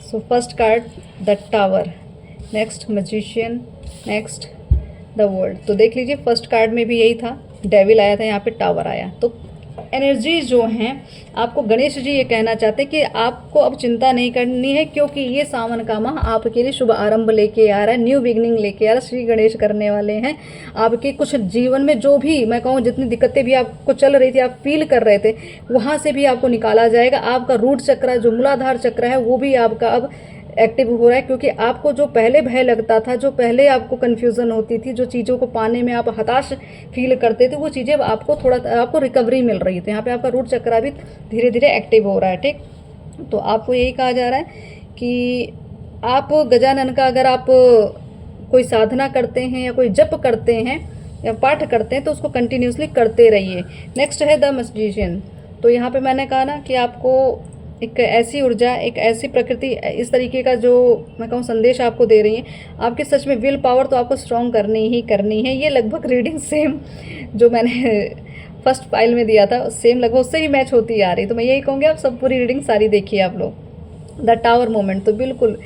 so first card the tower, next magician, next the world. तो देख लीजिए फर्स्ट कार्ड में भी यही था, डेविल आया था, यहाँ पे टावर आया। तो एनर्जी जो हैं आपको गणेश जी ये कहना चाहते हैं कि आपको अब चिंता नहीं करनी है, क्योंकि ये सावन का माह आपके लिए शुभ आरंभ लेके आ रहा है, न्यू बिगनिंग लेके आ रहा है। श्री गणेश करने वाले हैं आपके कुछ जीवन में जो भी मैं कहूँ जितनी दिक्कतें भी आपको चल रही थी, आप फील कर रहे थे, वहाँ से भी आपको निकाला जाएगा। आपका रूट चक्र जो मूलाधार चक्र है वो भी आपका अब एक्टिव हो रहा है, क्योंकि आपको जो पहले भय लगता था, जो पहले आपको कन्फ्यूज़न होती थी, जो चीज़ों को पाने में आप हताश फील करते थे, वो चीज़ें अब आपको थोड़ा आपको रिकवरी मिल रही थी। यहाँ पे आपका रूट चक्र भी धीरे धीरे एक्टिव हो रहा है। ठीक, तो आपको यही कहा जा रहा है कि आप गजानन का अगर आप कोई साधना करते हैं या कोई जप करते हैं या पाठ करते हैं तो उसको कंटिन्यूसली करते रहिए। नेक्स्ट है द मैजिशियन। तो यहाँ पे मैंने कहा ना कि आपको एक ऐसी ऊर्जा, एक ऐसी प्रकृति, इस तरीके का जो मैं कहूँ संदेश आपको दे रही है, आपके सच में विल पावर तो आपको स्ट्रॉन्ग करनी ही करनी है। ये लगभग रीडिंग सेम जो मैंने फर्स्ट फाइल में दिया था सेम लगभग उससे ही मैच होती आ रही। तो मैं यही कहूँगी आप सब पूरी रीडिंग सारी देखिए आप लोग। द टावर मोमेंट, तो बिल्कुल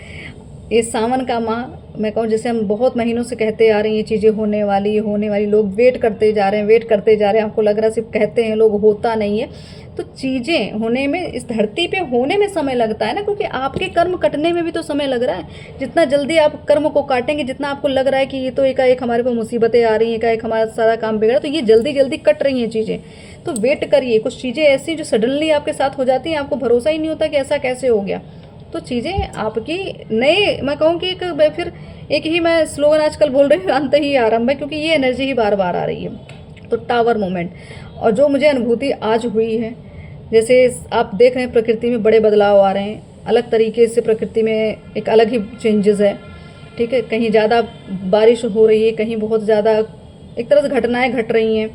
ये सावन का माह मैं कहूँ जैसे हम बहुत महीनों से कहते आ रहे हैं ये चीज़ें होने वाली होने वाली, लोग वेट करते जा रहे हैं, वेट करते जा रहे हैं। आपको लग रहा है सिर्फ कहते हैं लोग, होता नहीं है। तो चीज़ें होने में, इस धरती पे होने में समय लगता है ना, क्योंकि आपके कर्म कटने में भी तो समय लग रहा है। जितना जल्दी आप कर्म को काटेंगे, जितना आपको लग रहा है कि ये तो एकाएक हमारे को मुसीबतें आ रही हैं, एकाएक हमारा सारा काम बिगड़ा, तो ये जल्दी जल्दी कट रही हैं चीज़ें। तो वेट करिए। कुछ चीज़ें ऐसी जो सडनली आपके साथ हो जाती हैं, आपको भरोसा ही नहीं होता कि ऐसा कैसे हो गया। तो चीज़ें आपकी नए मैं कहूँ कि फिर एक ही मैं स्लोगन आजकल बोल रही हूँ, अंत ही आरंभ है, क्योंकि ये एनर्जी ही बार बार आ रही है। तो टावर मोमेंट, और जो मुझे अनुभूति आज हुई है, जैसे आप देख रहे हैं प्रकृति में बड़े बदलाव आ रहे हैं, अलग तरीके से प्रकृति में एक अलग ही चेंजेस है। ठीक है, कहीं ज़्यादा बारिश हो रही है, कहीं बहुत ज़्यादा एक तरह से घटनाएँ घट रही हैं,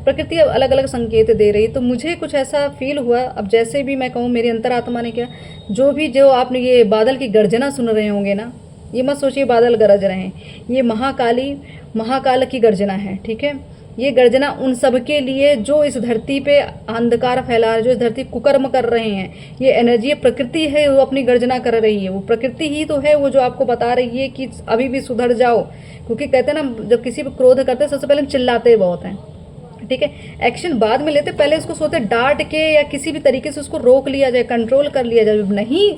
प्रकृति अब अलग अलग संकेत दे रही है। तो मुझे कुछ ऐसा फील हुआ, अब जैसे भी मैं कहूँ मेरी अंतरात्मा ने क्या, जो आपने ये बादल की गर्जना सुन रहे होंगे ना, ये मत सोचिए बादल गरज रहे हैं, ये महाकाल की गर्जना है। ठीक है, ये गर्जना उन सब के लिए जो इस धरती पे अंधकार फैला रहे, जो इस धरती कुकर्म कर रहे हैं, ये एनर्जी प्रकृति है, वो अपनी गर्जना कर रही है। वो प्रकृति ही तो है वो जो आपको बता रही है कि अभी भी सुधर जाओ। क्योंकि कहते हैं ना, जब किसी पर क्रोध करते हैं सबसे पहले हम चिल्लाते बहुत हैं। ठीक है, एक्शन बाद में लेते, पहले उसको सोचते डांट के या किसी भी तरीके से उसको रोक लिया जाए, कंट्रोल कर लिया जाए। जब नहीं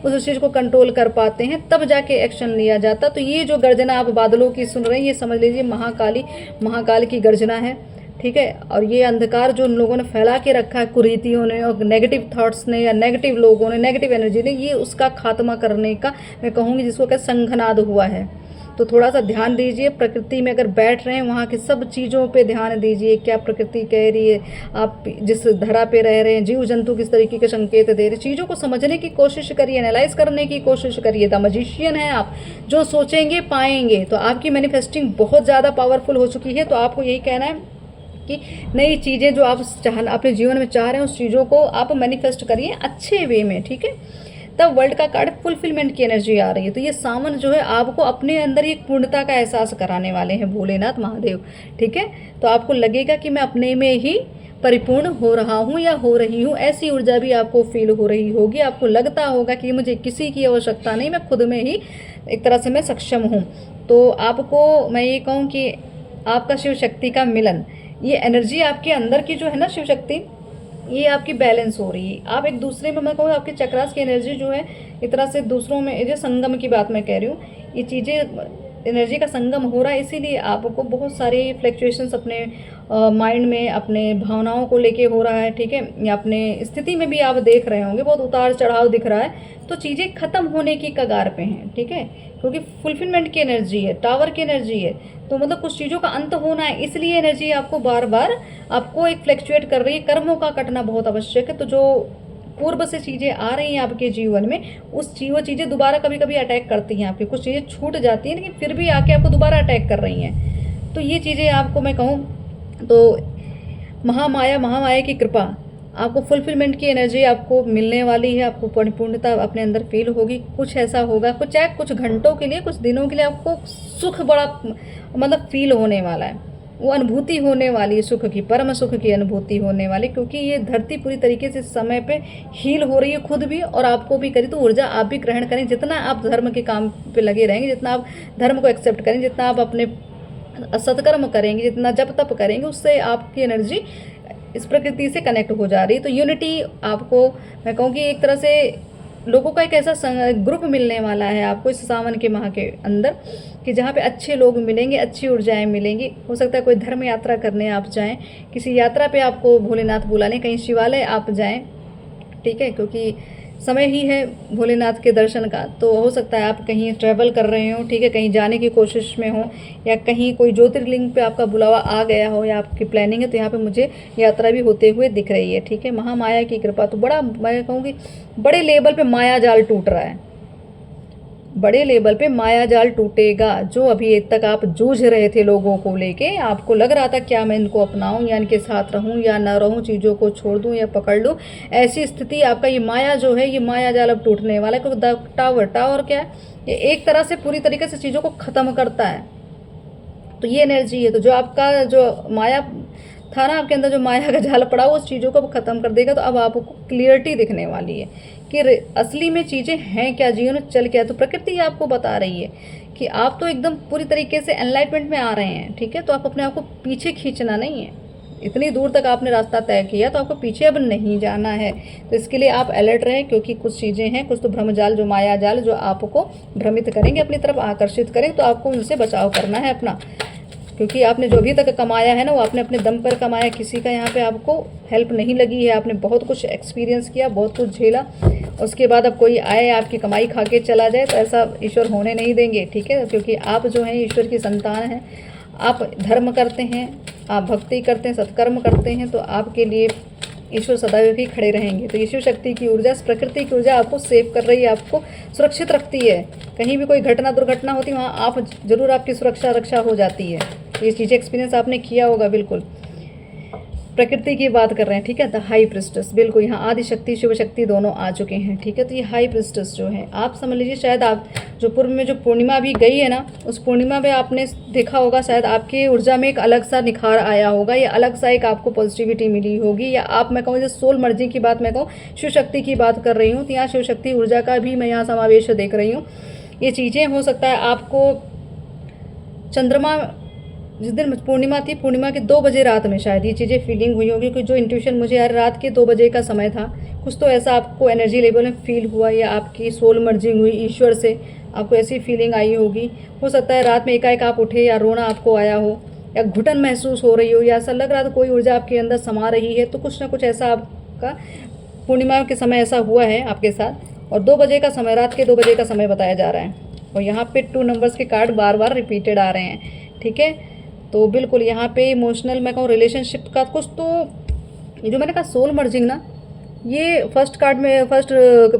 उस चीज़ को कंट्रोल कर पाते हैं तब जाके एक्शन लिया जाता। तो ये जो गर्जना आप बादलों की सुन रहे हैं, ये समझ लीजिए महाकाल की गर्जना है। ठीक है, और ये अंधकार जो उन लोगों ने फैला के रखा है, कुरीतियों ने और नेगेटिव थॉट्स ने या नेगेटिव लोगों ने, नेगेटिव एनर्जी ने, ये उसका खात्मा करने का मैं कहूँगी जिसको क्या संघनाद हुआ है। तो थोड़ा सा ध्यान दीजिए, प्रकृति में अगर बैठ रहे हैं वहाँ की सब चीज़ों पे ध्यान दीजिए, क्या प्रकृति कह रही है, आप जिस धरा पे रह रहे हैं, जीव जंतु किस तरीके के संकेत दे रहे, चीज़ों को समझने की कोशिश करिए, एनालाइज करने की कोशिश करिए। द मैजिशियन है आप, जो सोचेंगे पाएंगे। तो आपकी मैनिफेस्टिंग बहुत ज़्यादा पावरफुल हो चुकी है। तो आपको यही कहना है कि नई चीज़ें जो आप अपने जीवन में चाह रहे हैं उस चीज़ों को आप मैनिफेस्ट करिए अच्छे वे में, ठीक है। तब वर्ल्ड का कार्ड फुलफिलमेंट की एनर्जी आ रही है। तो ये सावन जो है आपको अपने अंदर एक पूर्णता का एहसास कराने वाले हैं भोलेनाथ महादेव, ठीक है। तो आपको लगेगा कि मैं अपने में ही परिपूर्ण हो रहा हूँ या हो रही हूँ, ऐसी ऊर्जा भी आपको फील हो रही होगी। आपको लगता होगा कि मुझे किसी की आवश्यकता नहीं, मैं खुद में ही एक तरह से मैं सक्षम हूँ। तो आपको मैं ये कहूँ कि आपका शिव शक्ति का मिलन, ये एनर्जी आपके अंदर की जो है ना शिव शक्ति, ये आपकी बैलेंस हो रही है। आप एक दूसरे में, मैं कहूँ आपके चक्रास की एनर्जी जो है एक तरह से दूसरों में, ये संगम की बात मैं कह रही हूँ, ये चीज़ें एनर्जी का संगम हो रहा है। इसीलिए आपको बहुत सारे फ्लक्चुएशंस अपने माइंड में, अपने भावनाओं को लेके हो रहा है, ठीक है, या अपने स्थिति में भी आप देख रहे होंगे बहुत उतार चढ़ाव दिख रहा है। तो चीज़ें ख़त्म होने की कगार पे हैं, ठीक है, क्योंकि फुलफिलमेंट की एनर्जी है, टावर की एनर्जी है। तो मतलब कुछ चीज़ों का अंत होना है, इसलिए एनर्जी आपको बार बार आपको एक फ्लक्चुएट कर रही है। कर्मों का कटना बहुत आवश्यक है। तो जो पूर्व से चीज़ें आ रही हैं आपके जीवन में, वो चीज़ें दोबारा कभी कभी अटैक करती हैं आपकी, कुछ चीज़ें छूट जाती हैं लेकिन फिर भी आके आपको दोबारा अटैक कर रही हैं। तो ये चीज़ें आपको मैं कहूँ तो महामाया की कृपा, आपको फुलफिलमेंट की एनर्जी आपको मिलने वाली है। आपको परिपूर्णता अपने अंदर फील होगी। कुछ ऐसा होगा, कुछ चाहे कुछ घंटों के लिए, कुछ दिनों के लिए आपको सुख बड़ा मतलब फील होने वाला है। वो अनुभूति होने वाली है सुख की, परम सुख की अनुभूति होने वाली, क्योंकि ये धरती पूरी तरीके से समय पे हील हो रही है, खुद भी और आपको भी करी। तो ऊर्जा आप भी ग्रहण करें। जितना आप धर्म के काम पे लगे रहेंगे, जितना आप धर्म को एक्सेप्ट करेंगे, जितना आप अपने सत्कर्म करेंगे, जितना जप तप करेंगे, उससे आपकी एनर्जी इस प्रकृति से कनेक्ट हो जा रही है। तो यूनिटी आपको मैं कहूँ कि एक तरह से लोगों का एक ऐसा ग्रुप मिलने वाला है आपको इस सावन के माह के अंदर, कि जहाँ पे अच्छे लोग मिलेंगे, अच्छी ऊर्जाएं मिलेंगी। हो सकता है कोई धर्म यात्रा करने आप जाएं, किसी यात्रा पे आपको भोलेनाथ बुला लें, कहीं शिवालय आप जाएं, ठीक है, क्योंकि समय ही है भोलेनाथ के दर्शन का। तो हो सकता है आप कहीं ट्रैवल कर रहे हो, ठीक है, कहीं जाने की कोशिश में हो, या कहीं कोई ज्योतिर्लिंग पे आपका बुलावा आ गया हो, या आपकी प्लानिंग है। तो यहाँ पे मुझे यात्रा भी होते हुए दिख रही है, ठीक है। महामाया की कृपा, तो बड़ा मैं कहूँगी बड़े लेवल पे माया जाल टूट रहा है, बड़े लेवल पे माया जाल टूटेगा। जो अभी तक आप जूझ रहे थे लोगों को लेके, आपको लग रहा था क्या मैं इनको अपनाऊं या इनके साथ रहूं या ना रहूं, चीज़ों को छोड़ दूं या पकड़ लूं, ऐसी स्थिति आपका ये माया जो है, ये माया जाल अब टूटने वाला है। क्योंकि टावर क्या है, ये एक तरह से पूरी तरीके से चीज़ों को ख़त्म करता है। तो ये एनर्जी है। तो जो आपका जो माया था ना, आपके अंदर जो माया का जाल पड़ा, उस चीज़ों को ख़त्म कर देगा। तो अब आपको क्लियरिटी दिखने वाली है कि असली में चीज़ें हैं क्या, जीवन में चल क्या। तो प्रकृति आपको बता रही है कि आप तो एकदम पूरी तरीके से एनलाइटमेंट में आ रहे हैं, ठीक है। तो आप अपने आप को पीछे खींचना नहीं है, इतनी दूर तक आपने रास्ता तय किया, तो आपको पीछे अब नहीं जाना है। तो इसके लिए आप अलर्ट रहें, क्योंकि कुछ चीज़ें हैं, कुछ तो भ्रमजाल, जो माया जाल जो आपको भ्रमित करेंगे, अपनी तरफ आकर्षित करें। तो आपको उनसे बचाव करना है अपना, क्योंकि आपने जो अभी तक कमाया है ना, वो आपने अपने दम पर कमाया, किसी का यहाँ पे आपको हेल्प नहीं लगी है। आपने बहुत कुछ एक्सपीरियंस किया, बहुत कुछ झेला, उसके बाद अब कोई आए आपकी कमाई खा के चला जाए, तो ऐसा ईश्वर होने नहीं देंगे, ठीक है। क्योंकि आप जो हैं ईश्वर की संतान हैं, आप धर्म करते हैं, आप भक्ति करते हैं, सत्कर्म करते हैं, तो आपके लिए ईश्वर सदैव ही खड़े रहेंगे। तो ईश्वर शक्ति की ऊर्जा, प्रकृति की ऊर्जा आपको सेव कर रही है, आपको सुरक्षित रखती है। कहीं भी कोई घटना दुर्घटना होती है, वहाँ आप जरूर आपकी रक्षा हो जाती है। ये चीज़ें एक्सपीरियंस आपने किया होगा, बिल्कुल। प्रकृति की बात कर रहे हैं, ठीक है। द हाई प्रिस्टेस, बिल्कुल यहाँ आदि शक्ति शिव शक्ति दोनों आ चुके हैं, ठीक है। तो ये हाई प्रिस्टेस जो है, आप समझ लीजिए शायद आप जो पूर्व में जो पूर्णिमा भी गई है ना, उस पूर्णिमा में आपने देखा होगा शायद आपकी ऊर्जा में एक अलग सा निखार आया होगा, या अलग सा एक आपको पॉजिटिविटी मिली होगी। या आप, मैं कहूँ जैसे सोल मर्जी की बात मैं कहूँ, शिव शक्ति की बात कर रही हूँ, तो यहाँ शिव शक्ति ऊर्जा का भी मैं यहाँ समावेश देख रही हूँ। ये चीज़ें हो सकता है आपको चंद्रमा, जिस दिन पूर्णिमा थी, पूर्णिमा के 2 बजे रात में शायद ये चीज़ें फीलिंग हुई होगी। कि जो इंट्यूशन मुझे यार रात के 2 बजे का समय था, कुछ तो ऐसा आपको एनर्जी लेवल में फील हुआ, या आपकी सोल मर्जिंग हुई ईश्वर से, आपको ऐसी फीलिंग आई होगी। हो सकता है रात में एकाएक आप उठे, या रोना आपको आया हो, या घुटन महसूस हो रही हो, या ऐसा लग रहा था कोई ऊर्जा आपके अंदर समा रही है। तो कुछ ना कुछ ऐसा आपका पूर्णिमा के समय ऐसा हुआ है आपके साथ। और 2 बजे का समय, रात के 2 बजे का समय बताया जा रहा है। और यहाँ पे 2 नंबर्स के कार्ड बार बार रिपीटेड आ रहे हैं, ठीक है। तो बिल्कुल यहाँ पे इमोशनल मैं कहूँ रिलेशनशिप का कुछ, तो ये जो मैंने कहा सोल मर्जिंग ना, ये फर्स्ट कार्ड में, फर्स्ट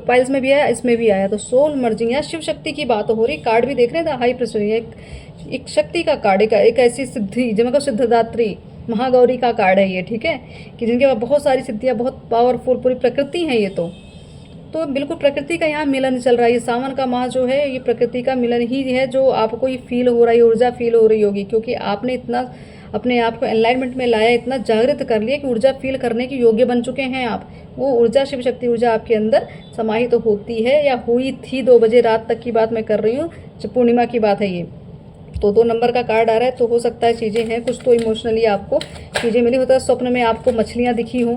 पाइल्स में भी आया, इसमें भी आया। तो सोल मर्जिंग या शिव शक्ति की बात हो रही। कार्ड भी देख रहे हैं, हाई प्रेशर, एक शक्ति का कार्ड, एक ऐसी सिद्धि जो मैं कहूँ सिद्धदात्री, महागौरी का कार्ड है ये, ठीक है, कि जिनके पास बहुत सारी सिद्धियाँ, बहुत पावरफुल पूरी प्रकृति है ये। तो बिल्कुल प्रकृति का यहाँ मिलन चल रहा है। ये सावन का माह जो है ये प्रकृति का मिलन ही है, जो आपको ये फील हो रहा है, ऊर्जा फील हो रही होगी, क्योंकि आपने इतना अपने आप को एनलाइटमेंट में लाया, इतना जागृत कर लिया कि ऊर्जा फील करने के योग्य बन चुके हैं आप। वो ऊर्जा, शिव शक्ति ऊर्जा आपके अंदर समाहित तो होती है, या हुई थी 2 बजे रात तक की बात मैं कर रही हूँ, जब पूर्णिमा की बात है ये। तो 2 नंबर का कार्ड आ रहा है, तो हो सकता है चीज़ें हैं कुछ तो इमोशनली आपको चीज़ें मिली, होता है स्वप्न में आपको मछलियाँ दिखी हों,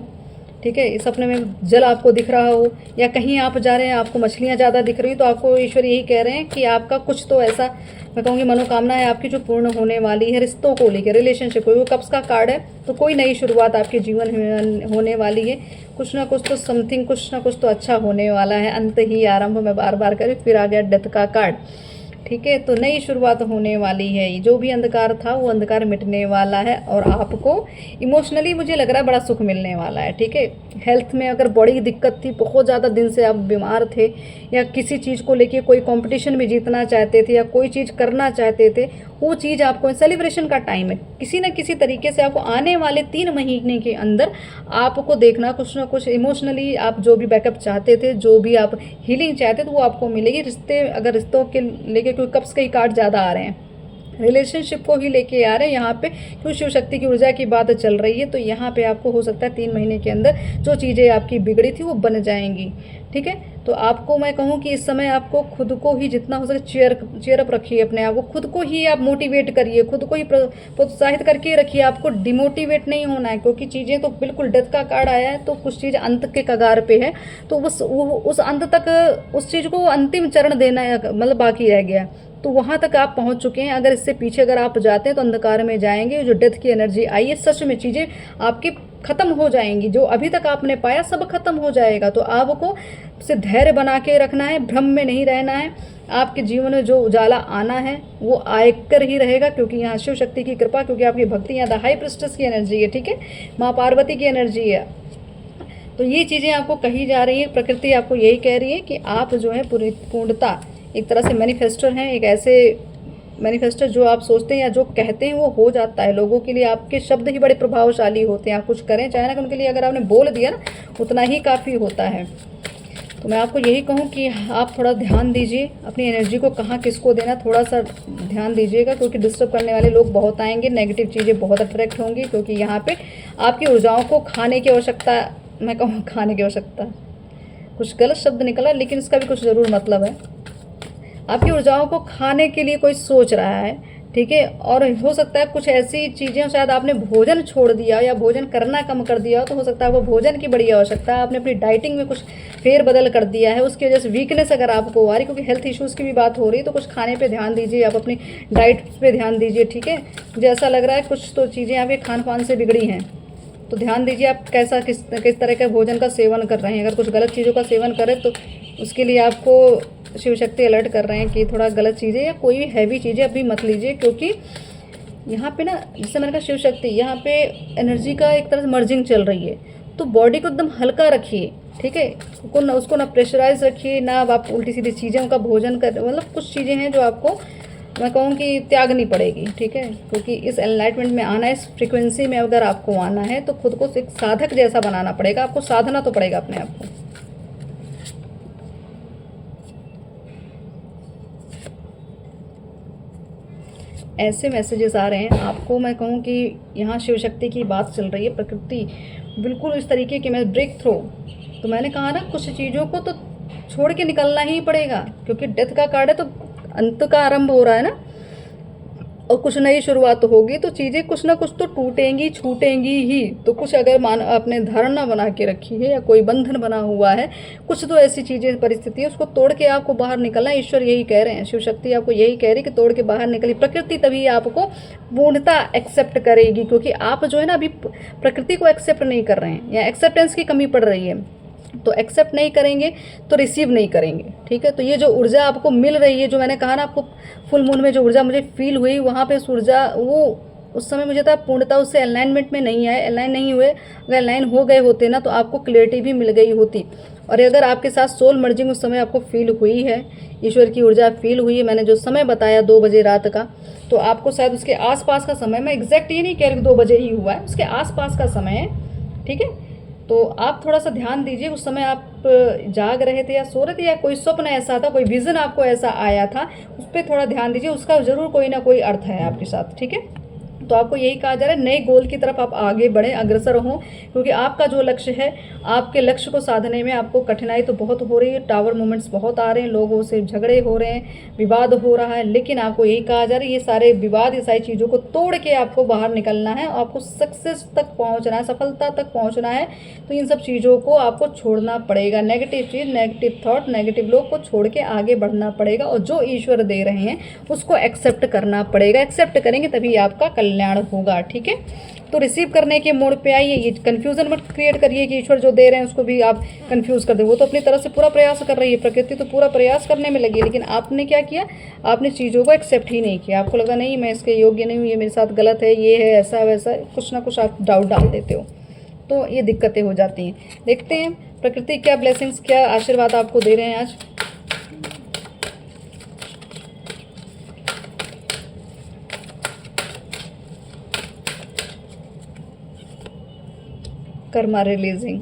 ठीक है, इस सपने में जल आपको दिख रहा हो, या कहीं आप जा रहे हैं आपको मछलियाँ ज़्यादा दिख रही हैं, तो आपको ईश्वर यही कह रहे हैं कि आपका कुछ तो ऐसा, मैं कहूँगी मनोकामना है आपकी जो पूर्ण होने वाली है, रिश्तों को लेकर, रिलेशनशिप को। वो कप्स का कार्ड है, तो कोई नई शुरुआत आपके जीवन में होने वाली है, कुछ ना कुछ तो समथिंग, कुछ ना कुछ तो अच्छा होने वाला है। अंत ही आरंभ, मैं बार बार करी, फिर आ गया डेथ का कार्ड, ठीक है। तो नई शुरुआत होने वाली है, जो भी अंधकार था वो अंधकार मिटने वाला है, और आपको इमोशनली मुझे लग रहा है बड़ा सुख मिलने वाला है, ठीक है। हेल्थ में अगर बड़ी दिक्कत थी, बहुत ज़्यादा दिन से आप बीमार थे, या किसी चीज़ को लेके कोई कंपटीशन में जीतना चाहते थे, या कोई चीज़ करना चाहते थे, वो चीज़ आपको, सेलिब्रेशन का टाइम है, किसी न किसी तरीके से आपको आने वाले 3 महीने के अंदर आपको देखना कुछ ना कुछ इमोशनली, आप जो भी बैकअप चाहते थे, जो भी आप हीलिंग चाहते थे, वो आपको मिलेगी। रिश्ते, अगर रिश्तों के लेके कोई कप्स के ही कार्ड ज़्यादा आ रहे हैं, रिलेशनशिप को ही लेके आ रहे हैं यहाँ पे, क्यों शिव शक्ति की ऊर्जा की बात चल रही है, तो यहाँ पे आपको हो सकता है 3 महीने के अंदर जो चीज़ें आपकी बिगड़ी थी वो बन जाएंगी, ठीक है। तो आपको मैं कहूँ कि इस समय आपको खुद को ही जितना हो सके चेयर अप रखिए, अपने आप को, खुद को ही आप मोटिवेट करिए, खुद को ही प्रोत्साहित करके रखिए, आपको डिमोटिवेट नहीं होना है, क्योंकि चीज़ें तो बिल्कुल डेथ का कार्ड आया है, तो कुछ चीज़ अंत के कगार पे है, तो उस अंत तक उस चीज़ को अंतिम चरण देना मतलब बाकी रह गया, तो वहाँ तक आप पहुँच चुके हैं। अगर इससे पीछे अगर आप जाते हैं तो अंधकार में जाएंगे। जो डेथ की एनर्जी आई है, सच में चीज़ें आपकी ख़त्म हो जाएंगी, जो अभी तक आपने पाया सब खत्म हो जाएगा। तो आपको से धैर्य बना के रखना है, भ्रम में नहीं रहना है। आपके जीवन में जो उजाला आना है वो आकर ही रहेगा, क्योंकि यहाँ शिव शक्ति की कृपा, क्योंकि आपकी भक्ति, यहाँ हाई प्रिस्टेस की एनर्जी है, ठीक है, माँ पार्वती की एनर्जी है। तो ये चीज़ें आपको कही जा रही है, प्रकृति आपको यही कह रही है कि आप जो है पूर्णता एक तरह से मैनिफेस्टर हैं, एक ऐसे मैनिफेस्टर जो आप सोचते हैं या जो कहते हैं वो हो जाता है। लोगों के लिए आपके शब्द ही बड़े प्रभावशाली होते हैं। आप कुछ करें चाहे ना, उनके लिए अगर आपने बोल दिया ना, उतना ही काफ़ी होता है। तो मैं आपको यही कहूँ कि आप थोड़ा ध्यान दीजिए, अपनी एनर्जी को कहाँ किसको देना, थोड़ा सा ध्यान दीजिएगा, क्योंकि डिस्टर्ब करने वाले लोग बहुत आएंगे, नेगेटिव चीज़ें बहुत अट्रैक्ट होंगी, क्योंकि यहाँ पे आपकी ऊर्जाओं को खाने की आवश्यकता, मैं कहूँ खाने की आवश्यकता, कुछ गलत शब्द निकला लेकिन इसका भी कुछ ज़रूर मतलब है। आपकी ऊर्जाओं को खाने के लिए कोई सोच रहा है, ठीक है। और हो सकता है कुछ ऐसी चीज़ें, शायद आपने भोजन छोड़ दिया या भोजन करना कम कर दिया हो, तो हो सकता है आपको भोजन की बड़ी आवश्यकता है। आपने अपनी डाइटिंग में कुछ फेरबदल कर दिया है, उसकी वजह से वीकनेस अगर आपको आ रही, क्योंकि हेल्थ इश्यूज़ की भी बात हो रही है, तो कुछ खाने पे ध्यान दीजिए, आप अपनी डाइट पे ध्यान दीजिए, ठीक है। मुझे ऐसा लग रहा है कुछ तो चीज़ें आपके खान पान से बिगड़ी हैं, तो ध्यान दीजिए आप कैसा किस तरह के भोजन का सेवन कर रहे हैं। अगर कुछ गलत चीज़ों का सेवन करें तो उसके लिए आपको शिव शक्ति अलर्ट कर रहे हैं कि थोड़ा गलत चीज़ें या कोई भी हैवी चीज़ें अभी मत लीजिए, क्योंकि यहाँ पे ना, जैसे मैंने कहा शिव शक्ति, यहाँ पे एनर्जी का एक तरह से मर्जिंग चल रही है। तो बॉडी को एकदम हल्का रखिए, ठीक है, उसको ना प्रेशराइज रखिए, ना आप उल्टी सीधी चीज़ों का भोजन कर, मतलब कुछ चीज़ें हैं जो आपको मैं कहूँ कि त्यागनी पड़ेगी, ठीक है। क्योंकि इस एनलाइटमेंट में आना है, इस फ्रीक्वेंसी में अगर आपको आना है, तो खुद को एक साधक जैसा बनाना पड़ेगा, आपको साधना तो पड़ेगा अपने आप को। ऐसे मैसेजेस आ रहे हैं आपको, मैं कहूँ कि यहाँ शिव शक्ति की बात चल रही है, प्रकृति बिल्कुल इस तरीके की, मैं ब्रेक थ्रो, तो मैंने कहा ना कुछ चीज़ों को तो छोड़ के निकलना ही पड़ेगा, क्योंकि डेथ का कार्ड है, तो अंत का आरंभ हो रहा है ना, और कुछ नई शुरुआत होगी, तो चीज़ें कुछ ना कुछ तो टूटेंगी, छूटेंगी ही। तो कुछ अगर आपने धारणा बना के रखी है या कोई बंधन बना हुआ है, कुछ तो ऐसी चीज़ें, परिस्थिति है, उसको तोड़ के आपको बाहर निकलना है। ईश्वर यही कह रहे हैं, शिव शक्ति आपको यही कह रही है कि तोड़ के बाहर निकलिए। प्रकृति तभी आपको पूर्णता एक्सेप्ट करेगी, क्योंकि आप जो है ना अभी प्रकृति को एक्सेप्ट नहीं कर रहे हैं, या एक्सेप्टेंस की कमी पड़ रही है। तो एक्सेप्ट नहीं करेंगे तो रिसीव नहीं करेंगे, ठीक है। तो ये जो ऊर्जा आपको मिल रही है, जो मैंने कहा ना आपको फुल मून में जो ऊर्जा मुझे फील हुई, वहाँ पे उस ऊर्जा वो उस समय मुझे था पूर्णतः उससे अलाइनमेंट में नहीं आए, अलाइन नहीं हुए। अगर अलाइन हो गए होते ना तो आपको क्लियरिटी भी मिल गई होती। और अगर आपके साथ सोल मर्जिंग उस समय आपको फील हुई है, ईश्वर की ऊर्जा फील हुई है, मैंने जो समय बताया 2 बजे रात का, तो आपको शायद उसके आसपास का समय, मैं एग्जैक्ट ये नहीं कह रही 2 बजे ही हुआ है, उसके आसपास का समय है, ठीक है। तो आप थोड़ा सा ध्यान दीजिए, उस समय आप जाग रहे थे या सो रहे थे, या कोई स्वप्न ऐसा था, कोई विज़न आपको ऐसा आया था, उस पर थोड़ा ध्यान दीजिए, उसका ज़रूर कोई ना कोई अर्थ है आपके साथ, ठीक है। तो आपको यही कहा जा रहा है, नए गोल की तरफ आप आगे बढ़ें, अग्रसर हों, क्योंकि आपका जो लक्ष्य है, आपके लक्ष्य को साधने में आपको कठिनाई तो बहुत हो रही है, टावर मूवमेंट्स बहुत आ रहे हैं, लोगों से झगड़े हो रहे हैं, विवाद हो रहा है, लेकिन आपको यही कहा जा रहा है, ये सारे विवाद, ये सारी चीज़ों को तोड़ के आपको बाहर निकलना है, आपको सक्सेस तक पहुँचना है, सफलता तक पहुँचना है। तो इन सब चीज़ों को आपको छोड़ना पड़ेगा, नेगेटिव चीज़, नेगेटिव थॉट, नेगेटिव लोग को छोड़ के आगे बढ़ना पड़ेगा, और जो ईश्वर दे रहे हैं उसको एक्सेप्ट करना पड़ेगा। एक्सेप्ट करेंगे तभी आपका कल्याण होगा, ठीक है। तो रिसीव करने के मोड पे आइए, ये कन्फ्यूज़न मत क्रिएट करिए कि ईश्वर जो दे रहे हैं उसको भी आप कन्फ्यूज़ कर दे। वो तो अपनी तरफ से पूरा प्रयास कर रही है, प्रकृति तो पूरा प्रयास करने में लगी है, लेकिन आपने क्या किया, आपने चीज़ों को एक्सेप्ट ही नहीं किया। आपको लगा नहीं मैं इसके योग्य नहीं हूँ, ये मेरे साथ गलत है, ये है ऐसा वैसा, कुछ ना कुछ आप डाउट डाल देते हो, तो ये दिक्कतें हो जाती हैं। देखते हैं प्रकृति क्या ब्लेसिंग्स, क्या आशीर्वाद आपको दे रहे हैं आज। कर्मा रिलीजिंग,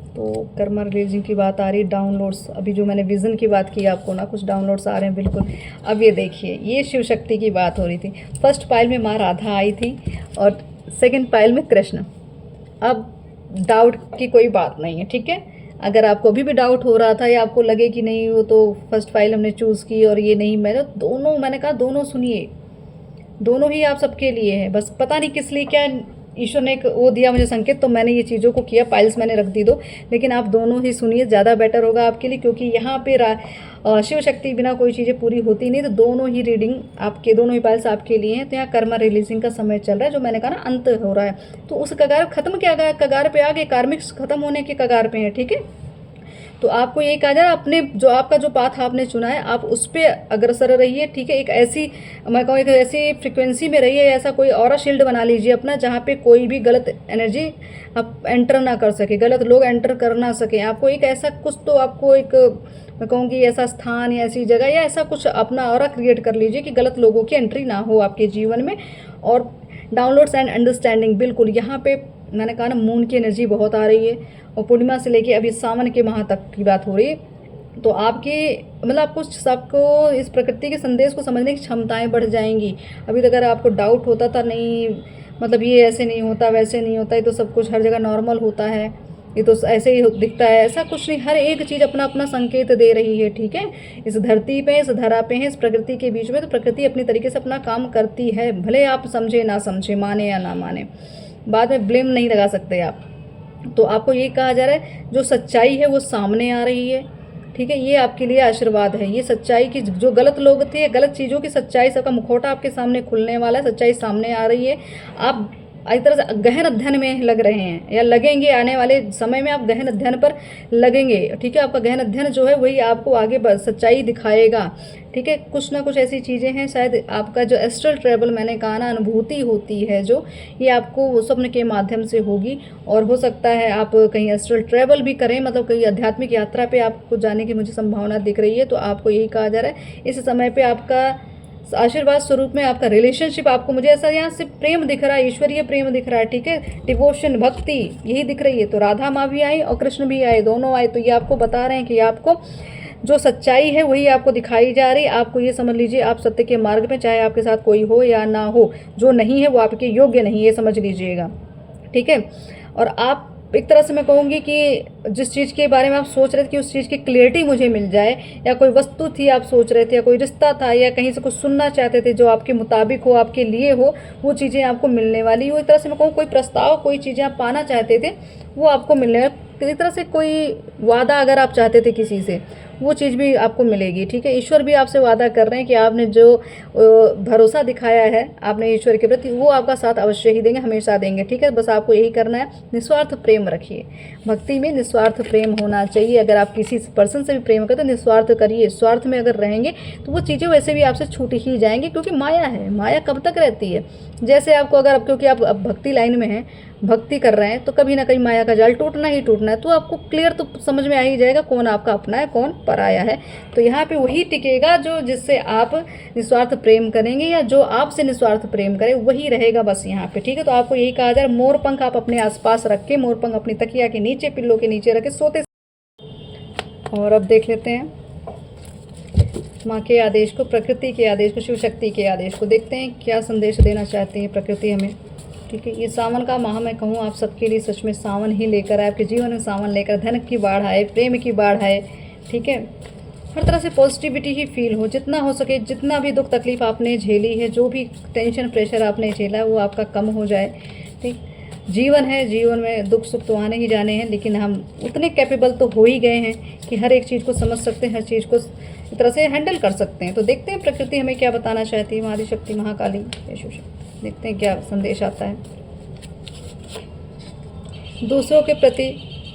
तो कर्मा रिलीजिंग की बात आ रही है, डाउनलोड्स, अभी जो मैंने विज़न की बात की आपको ना, कुछ डाउनलोड्स आ रहे हैं बिल्कुल। अब ये देखिए, ये शिव शक्ति की बात हो रही थी, फर्स्ट पाइल में माँ राधा आई थी और सेकंड पाइल में कृष्ण। अब डाउट की कोई बात नहीं है, ठीक है। अगर आपको अभी भी डाउट हो रहा था या आपको लगे कि नहीं वो तो फर्स्ट फाइल हमने चूज़ की और ये नहीं, मैंने कहा दोनों सुनिए, दोनों ही आप सबके लिए है। बस पता नहीं किस लिए, क्या ईश्वर ने एक वो दिया मुझे संकेत, तो मैंने ये चीज़ों को किया, पाइल्स मैंने रख दी दो, लेकिन आप दोनों ही सुनिए, ज़्यादा बेटर होगा आपके लिए, क्योंकि यहाँ पे शिव शक्ति बिना कोई चीज़ें पूरी होती नहीं। तो दोनों ही रीडिंग आपके, दोनों ही पाइल्स आपके लिए हैं। तो यहाँ कर्मा रिलीजिंग का समय चल रहा है, जो मैंने कहा ना अंत हो रहा है, तो उस कगार खत्म क्या गया, कगार पे आ गए, कार्मिक खत्म होने के कगार पे है, ठीक है। तो आपको यही कहा जा रहा है, अपने जो आपका जो पाथ आपने चुना है आप उस पर अग्रसर रहिए, ठीक है। एक ऐसी, मैं कहूँ एक ऐसी फ्रिक्वेंसी में रहिए, ऐसा कोई ऑरा शील्ड बना लीजिए अपना, जहाँ पे कोई भी गलत एनर्जी आप एंटर ना कर सके, गलत लोग एंटर कर ना सकें। आपको एक ऐसा कुछ, तो आपको एक, मैं कहूँगी ऐसा स्थान या ऐसी जगह या ऐसा कुछ अपना ऑरा क्रिएट कर लीजिए कि गलत लोगों की एंट्री ना हो आपके जीवन में। और डाउनलोड्स एंड अंडरस्टैंडिंग, बिल्कुल यहाँ पे मैंने कहा ना मून की एनर्जी बहुत आ रही है, और पूर्णिमा से लेके अभी सावन के माह तक की बात हो रही है। तो आपकी मतलब आपको सबको इस प्रकृति के संदेश को समझने की क्षमताएं बढ़ जाएंगी। अभी तक अगर आपको डाउट होता था, नहीं मतलब ये ऐसे नहीं होता, वैसे नहीं होता, ये तो सब कुछ हर जगह नॉर्मल होता है, ये तो ऐसे ही दिखता है, ऐसा कुछ नहीं, हर एक चीज़ अपना अपना संकेत दे रही है, ठीक है। इस धरती पे, इस धरा पे है, इस प्रकृति के बीच में, तो प्रकृति अपनी तरीके से अपना काम करती है, भले आप समझे ना समझे, माने या ना माने, बाद में ब्लेम नहीं लगा सकते आप। तो आपको ये कहा जा रहा है, जो सच्चाई है वो सामने आ रही है, ठीक है। ये आपके लिए आशीर्वाद है, ये सच्चाई की, जो गलत लोग थे, गलत चीज़ों की सच्चाई, सबका मुखौटा आपके सामने खुलने वाला है, सच्चाई सामने आ रही है। आप एक तरह से गहन अध्ययन में लग रहे हैं या लगेंगे, आने वाले समय में आप गहन अध्ययन पर लगेंगे, ठीक है। आपका गहन अध्ययन जो है वही आपको आगे सच्चाई दिखाएगा, ठीक है। कुछ ना कुछ ऐसी चीज़ें हैं, शायद आपका जो एस्ट्रल ट्रैवल, मैंने कहा ना अनुभूति होती है जो, ये आपको स्वप्न के माध्यम से होगी। और हो सकता है आप कहीं एस्ट्रल ट्रैवल भी करें, मतलब कहीं आध्यात्मिक यात्रा पे आपको जाने की मुझे संभावना दिख रही है। तो आपको यही कहा जा रहा है, इस समय पे आपका आशीर्वाद स्वरूप में आपका रिलेशनशिप, आपको मुझे ऐसा यहाँ से प्रेम दिख रहा है, ईश्वरीय प्रेम दिख रहा है, ठीक है। डिवोशन, भक्ति, यही दिख रही है। तो राधा माँ भी आई और कृष्ण भी आए, दोनों आए। तो ये आपको बता रहे हैं कि आपको जो सच्चाई है वही आपको दिखाई जा रही है। आपको ये समझ लीजिए, आप सत्य के मार्ग में, चाहे आपके साथ कोई हो या ना हो, जो नहीं है वो आपके योग्य नहीं, ये समझ लीजिएगा, ठीक है। और आप एक तरह से मैं कहूँगी कि जिस चीज़ के बारे में आप सोच रहे थे कि उस चीज़ की क्लियरिटी मुझे मिल जाए, या कोई वस्तु थी आप सोच रहे थे, या कोई रिश्ता था, या कहीं से कुछ सुनना चाहते थे जो आपके मुताबिक हो, आपके लिए हो, वो चीज़ें आपको मिलने वाली हो। एक तरह से मैं कहूँ, कोई प्रस्ताव, कोई चीज़ें आप पाना चाहते थे वो आपको मिलने, एक तरह से कोई वादा अगर आप चाहते थे किसी से, वो चीज़ भी आपको मिलेगी, ठीक है। ईश्वर भी आपसे वादा कर रहे हैं कि आपने जो भरोसा दिखाया है आपने ईश्वर के प्रति, वो आपका साथ अवश्य ही देंगे, हमेशा देंगे, ठीक है। बस आपको यही करना है, निस्वार्थ प्रेम रखिए। भक्ति में निस्वार्थ प्रेम होना चाहिए। अगर आप किसी पर्सन से भी प्रेम करते तो निस्वार्थ करिए। स्वार्थ में अगर रहेंगे तो वो चीज़ें वैसे भी आपसे छूट ही जाएंगी, क्योंकि माया है, माया कब तक रहती है। जैसे आपको अगर क्योंकि आप अब भक्ति लाइन में हैं, भक्ति कर रहे हैं, तो कभी ना कभी माया का जाल टूटना ही टूटना है। तो आपको क्लियर तो समझ में आ ही जाएगा कौन आपका अपना है, कौन पराया है। तो यहाँ पे वही टिकेगा जो जिससे आप निस्वार्थ प्रेम करेंगे, या जो आपसे निस्वार्थ प्रेम करे वही रहेगा बस यहाँ पे, ठीक है। तो आपको यही कहा जा रहा है, मोर पंख आप अपने आसपास रख के, मोर पंख अपनी तकिया के नीचे, पिल्लो के नीचे रख के सोते। और अब देख लेते हैं माँ के आदेश को, प्रकृति के आदेश को, शिव शक्ति के आदेश को। देखते हैं क्या संदेश देना चाहती है प्रकृति हमें, ठीक है। ये सावन का माह मैं कहूँ आप सबके लिए सच में सावन ही लेकर आए, आपके जीवन में सावन लेकर, धन की बाढ़ आए, प्रेम की बाढ़ आए, ठीक है। हर तरह से पॉजिटिविटी ही फील हो, जितना हो सके, जितना भी दुख तकलीफ आपने झेली है, जो भी टेंशन प्रेशर आपने झेला है, वो आपका कम हो जाए, ठीक। जीवन है, जीवन में दुख सुख तो आने ही जाने हैं, लेकिन हम उतने कैपेबल तो हो ही गए हैं कि हर एक चीज़ को समझ सकते हैं, हर चीज़ को इस तरह से हैंडल कर सकते हैं। तो देखते हैं प्रकृति हमें क्या बताना चाहती है, आदि शक्ति महाकाली यशु शक्ति। देखते हैं क्या संदेश आता है। दूसरों के प्रति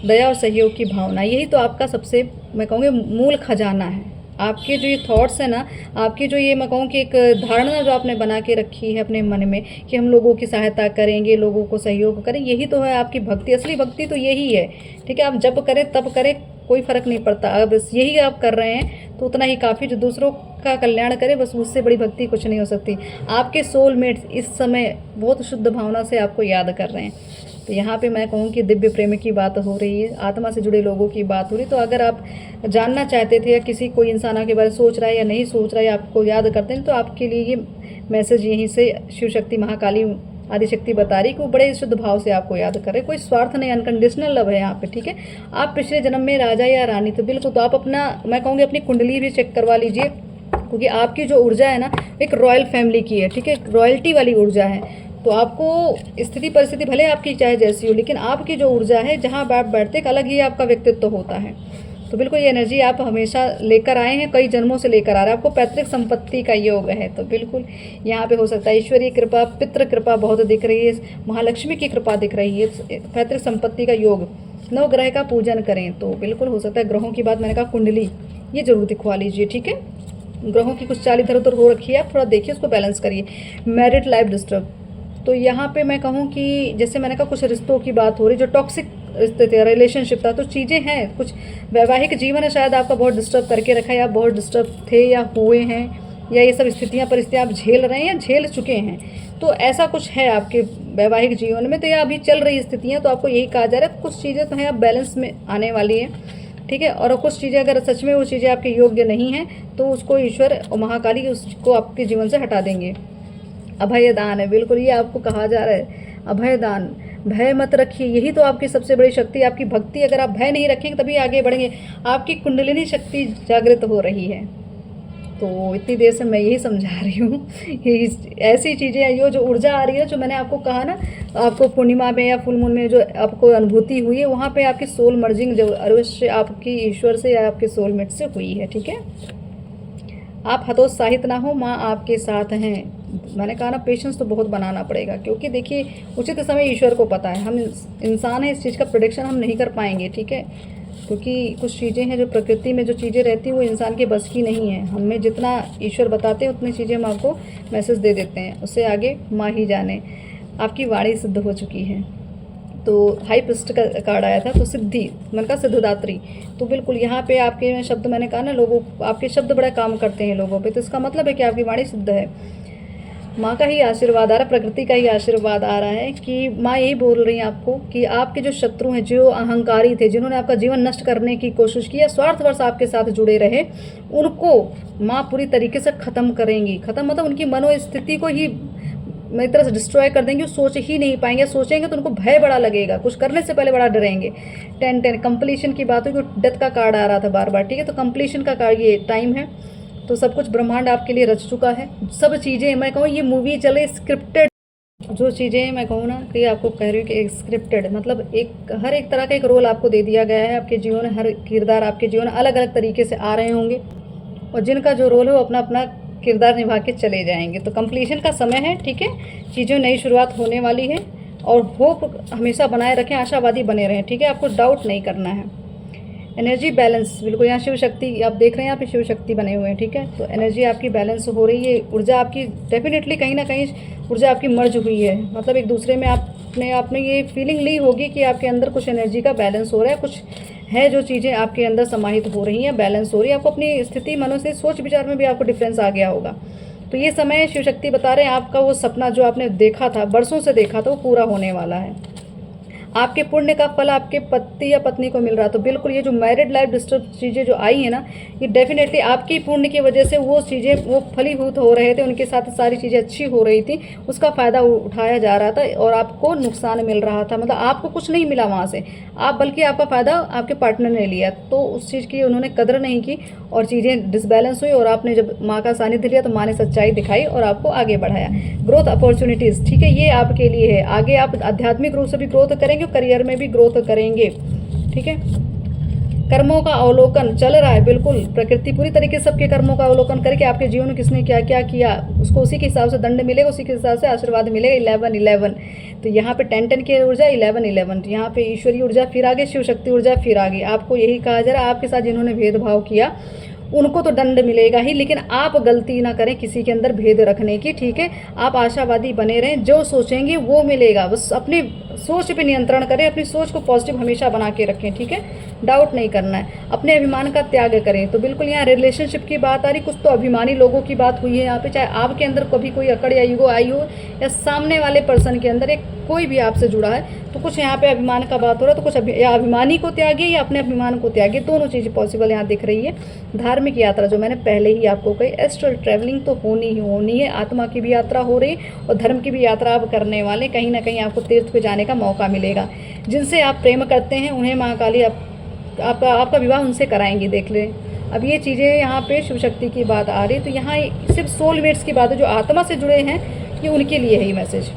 दया और सहयोग की भावना, यही तो आपका सबसे मैं कहूँगी मूल खजाना है। आपके जो ये थॉट्स है ना, आपकी जो ये मैं कहूँ कि एक धारणा जो आपने बना के रखी है अपने मन में कि हम लोगों की सहायता करेंगे, लोगों को सहयोग करें, यही तो है आपकी भक्ति। असली भक्ति तो यही है, ठीक है। आप जब करें तब करें, कोई फ़र्क नहीं पड़ता। अब बस यही आप कर रहे हैं तो उतना ही काफ़ी, जो दूसरों का कल्याण करे, बस उससे बड़ी भक्ति कुछ नहीं हो सकती। आपके सोलमेट्स इस समय बहुत शुद्ध भावना से आपको याद कर रहे हैं। तो यहाँ पे मैं कहूँ कि दिव्य प्रेम की बात हो रही है, आत्मा से जुड़े लोगों की बात हो रही है। तो अगर आप जानना चाहते थे या किसी कोई इंसान आपके बारे में सोच रहा है या नहीं सोच रहा है, आपको याद करते हैं, तो आपके लिए ये मैसेज यहीं से शिव शक्ति महाकाली आदिशक्ति बता रही कि वो बड़े शुद्ध भाव से आपको याद करे। कोई स्वार्थ नहीं, अनकंडीशनल लव है यहाँ पे, ठीक है। आप पिछले जन्म में राजा या रानी, तो बिल्कुल, तो आप अपना मैं कहूँगी अपनी कुंडली भी चेक करवा लीजिए, क्योंकि आपकी जो ऊर्जा है ना एक रॉयल फैमिली की है, ठीक है, रॉयल्टी वाली ऊर्जा है। तो आपको स्थिति परिस्थिति भले आपकी चाहे जैसी हो, लेकिन आपकी जो ऊर्जा है, जहाँ आप बैठते एक अलग ही आपका व्यक्तित्व होता है। तो बिल्कुल ये एनर्जी आप हमेशा लेकर आए हैं, कई जन्मों से लेकर आ रहे हैं। आपको पैतृक संपत्ति का योग है, तो बिल्कुल यहाँ पे हो सकता है ईश्वरीय कृपा, पितृ कृपा बहुत दिख रही है, महालक्ष्मी की कृपा दिख रही है, पैतृक संपत्ति का योग। नवग्रह का पूजन करें तो बिल्कुल हो सकता है। ग्रहों की बात मैंने कहा, कुंडली ये जरूर दिखवा लीजिए, ठीक है। ग्रहों की कुछ चाल इधर उधर हो रखी है, आप थोड़ा देखिए, उसको बैलेंस करिए। मैरिड लाइफ डिस्टर्ब, तो यहाँ पे मैं कहूँ कि जैसे मैंने कहा कुछ रिश्तों की बात हो रही, जो टॉक्सिक रिश्ते थे, रिलेशनशिप था, तो चीज़ें हैं, कुछ वैवाहिक जीवन है शायद आपका बहुत डिस्टर्ब करके रखा है, या बहुत डिस्टर्ब थे या हुए हैं, या ये सब स्थितियाँ परिस्थितियाँ आप झेल रहे हैं या झेल चुके हैं। तो ऐसा कुछ है आपके वैवाहिक जीवन में, तो या अभी चल रही स्थितियाँ, तो आपको यही कहा जा रहा है कुछ चीज़ें तो हैं आप बैलेंस में आने वाली हैं, ठीक है। और कुछ चीज़ें अगर सच में वो चीज़ें आपके योग्य नहीं हैं, तो उसको ईश्वर और महाकाली उसको आपके जीवन से हटा देंगे। अभय दान है, बिल्कुल ये आपको कहा जा रहा है, अभय दान, भय मत रखिए, यही तो आपकी सबसे बड़ी शक्ति, आपकी भक्ति। अगर आप भय नहीं रखेंगे तभी आगे बढ़ेंगे। आपकी कुंडलिनी शक्ति जागृत हो रही है। तो इतनी देर से मैं यही समझा रही हूँ, ऐसी चीज़ें ये जो ऊर्जा आ रही है, जो मैंने आपको कहा ना, आपको पूर्णिमा में या फुल मून में जो आपको अनुभूति हुई है, वहाँ पे आपकी सोल मर्जिंग जो अवश्य आपकी ईश्वर से या आपके सोलमेट से हुई है, ठीक है। आप हतोत्साहित ना हो, माँ आपके साथ हैं। मैंने कहा ना, पेशेंस तो बहुत बनाना पड़ेगा, क्योंकि देखिए उचित समय ईश्वर को पता है, हम इंसान हैं, इस चीज़ का प्रेडिक्शन हम नहीं कर पाएंगे, ठीक है। क्योंकि कुछ चीज़ें हैं जो प्रकृति में जो चीज़ें रहती हैं वो इंसान के बस की नहीं है। हमें जितना ईश्वर बताते हैं उतनी चीज़ें हम आपको मैसेज दे देते हैं, उससे आगे माँ ही जाने। आपकी वाणी सिद्ध हो चुकी है, तो हाई प्रिस्ट का कार्ड आया था, तो सिद्धि, मैंने कहा सिद्धदात्री। तो बिल्कुल यहाँ पे आपके शब्द, मैंने कहा ना, लोगों आपके शब्द बड़ा काम करते हैं लोगों पे, तो इसका मतलब है कि आपकी वाणी सिद्ध है। माँ का ही आशीर्वाद आ रहा है, प्रकृति का ही आशीर्वाद आ रहा है कि माँ यही बोल रही हैं आपको कि आपके जो शत्रु हैं, जो अहंकारी थे, जिन्होंने आपका जीवन नष्ट करने की कोशिश की या स्वार्थवश आपके साथ जुड़े रहे, उनको माँ पूरी तरीके से ख़त्म करेंगी। ख़त्म मतलब उनकी मनोस्थिति को ही मैं एक तरह से डिस्ट्रॉय कर देंगे, सोच ही नहीं पाएंगे, सोचेंगे तो उनको भय बड़ा लगेगा, कुछ करने से पहले बड़ा डरेंगे। 10-10 कंप्लीशन की बात हुई, डेथ का कार्ड आ रहा था बार बार, ठीक है। तो कंप्लीशन का कार्ड ये टाइम है, तो सब कुछ ब्रह्मांड आपके लिए रच चुका है, सब चीज़ें, मैं कहूँ ये मूवी चले स्क्रिप्टेड, जो चीज़ें मैं कहूँ ना कि आपको कह रही हूँ कि एक स्क्रिप्टेड, मतलब एक हर एक तरह का एक रोल आपको दे दिया गया है। आपके जीवन में हर किरदार आपके जीवन में अलग अलग तरीके से आ रहे होंगे, और जिनका जो रोल है वो अपना अपना किरदार निभा के चले जाएंगे। तो कंप्लीशन का समय है, ठीक है। चीज़ों नई शुरुआत होने वाली है, और होप हमेशा बनाए रखें, आशावादी बने रहें, ठीक है। आपको डाउट नहीं करना है। एनर्जी बैलेंस बिल्कुल, यहाँ शिव शक्ति आप देख रहे हैं, यहाँ पे शिव शक्ति बने हुए हैं, ठीक है। तो एनर्जी आपकी बैलेंस हो रही है, ऊर्जा आपकी डेफिनेटली कहीं ना कहीं ऊर्जा आपकी मर्ज हुई है, मतलब एक दूसरे में आपने ये फीलिंग ली होगी कि आपके अंदर कुछ एनर्जी का बैलेंस हो रहा है, कुछ है जो चीज़ें आपके अंदर समाहित हो रही हैं, बैलेंस हो रही है। आपको अपनी स्थिति मनो से सोच विचार में भी आपको डिफरेंस आ गया होगा। तो ये समय शिव शक्ति बता रहे हैं आपका वो सपना जो आपने देखा था, बरसों से देखा था, वो पूरा होने वाला है। आपके पुण्य का फल आपके पति या पत्नी को मिल रहा है। तो बिल्कुल ये जो मैरिड लाइफ डिस्टर्ब चीज़ें जो आई हैं ना, ये डेफिनेटली आपकी पुण्य की वजह से वो चीज़ें वो फलीभूत हो रहे थे, उनके साथ सारी चीज़ें अच्छी हो रही थी, उसका फ़ायदा उठाया जा रहा था और आपको नुकसान मिल रहा था। मतलब आपको कुछ नहीं मिला वहाँ से, आप बल्कि आपका फ़ायदा आपके पार्टनर ने लिया, तो उस चीज़ की उन्होंने कदर नहीं की और चीज़ें डिसबैलेंस हुई। और आपने जब माँ का सानिध्य लिया तो माँ ने सच्चाई दिखाई और आपको आगे बढ़ाया। ग्रोथ अपॉर्चुनिटीज़, ठीक है, ये आपके लिए है। आगे आप आध्यात्मिक रूप से भी ग्रोथ करेंगे, करियर में भी ग्रोथ करेंगे, ठीक है। कर्मों का अवलोकन चल रहा है, बिल्कुल प्रकृति पूरी तरीके से सबके कर्मों का अवलोकन करके आपके जीवन में किसने क्या क्या किया उसको उसी के हिसाब से दंड मिलेगा, उसी के हिसाब से आशीर्वाद मिलेगा। 11-11 तो यहाँ पे 10-10 की ऊर्जा, 11-11 तो यहाँ पे ईश्वरीय ऊर्जा फिर आगे, शिव शक्ति ऊर्जा फिर आगे। आपको यही कहा जा रहा है, आपके साथ जिन्होंने भेदभाव किया उनको तो दंड मिलेगा ही, लेकिन आप गलती ना करें किसी के अंदर भेद रखने की, ठीक है। आप आशावादी बने रहें, जो सोचेंगे वो मिलेगा। बस अपनी सोच पे नियंत्रण करें, अपनी सोच को पॉजिटिव हमेशा बना के रखें, ठीक है। डाउट नहीं करना है, अपने अभिमान का त्याग करें। तो बिल्कुल यहाँ रिलेशनशिप की बात आ रही, कुछ तो अभिमानी लोगों की बात हुई है यहाँ पे, चाहे आपके अंदर कभी कोई अकड़ या ईगो आई हो या सामने वाले पर्सन के अंदर एक कोई भी आपसे जुड़ा है, तो कुछ यहाँ पे अभिमान का बात हो रहा है। तो कुछ या अभिमानी को त्यागिए या अपने अभिमान को त्यागिए, दोनों चीज़ें पॉसिबल यहाँ दिख रही है। धार्मिक यात्रा जो मैंने पहले ही आपको कही, एस्ट्रल ट्रैवलिंग तो होनी ही होनी है। आत्मा की भी यात्रा हो रही और धर्म की भी यात्रा आप करने वाले, कहीं ना कहीं आपको तीर्थ पे जाने का मौका मिलेगा। जिनसे आप प्रेम करते हैं उन्हें महाकाली आपका विवाह उनसे कराएंगी, देख लें। अब ये चीज़ें यहाँ पे शिव शक्ति की बात आ रही है, तो यहाँ सिर्फ सोलमेट्स की बात है, जो आत्मा से जुड़े हैं, ये उनके लिए है ये मैसेज।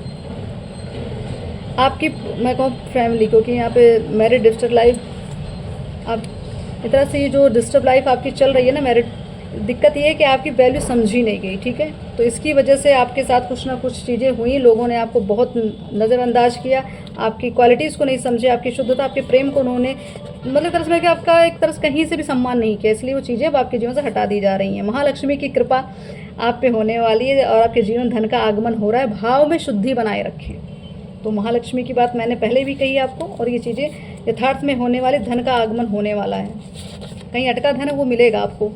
आपकी मैं कहूँ फैमिली, क्योंकि यहाँ पे मैरिड डिस्टर्ब लाइफ, आप इस तरह से ये जो डिस्टर्ब लाइफ आपकी चल रही है ना मैरिड, दिक्कत ये है कि आपकी वैल्यू समझी नहीं गई, ठीक है। तो इसकी वजह से आपके साथ कुछ ना कुछ चीज़ें हुई, लोगों ने आपको बहुत नज़रअंदाज किया, आपकी क्वालिटीज़ को नहीं समझे, आपकी शुद्धता, आपके प्रेम को उन्होंने मतलब तरह से कि आपका एक तरह से कहीं से भी सम्मान नहीं किया, इसलिए वो चीज़ें अब आपके जीवन से हटा दी जा रही हैं। महालक्ष्मी की कृपा आप पे होने वाली है और आपके जीवन धन का आगमन हो रहा है। भाव में शुद्धि बनाए रखें। तो महालक्ष्मी की बात मैंने पहले भी कही आपको, और ये चीज़ें यथार्थ में होने वाले, धन का आगमन होने वाला है। कहीं अटका धन है वो मिलेगा आपको।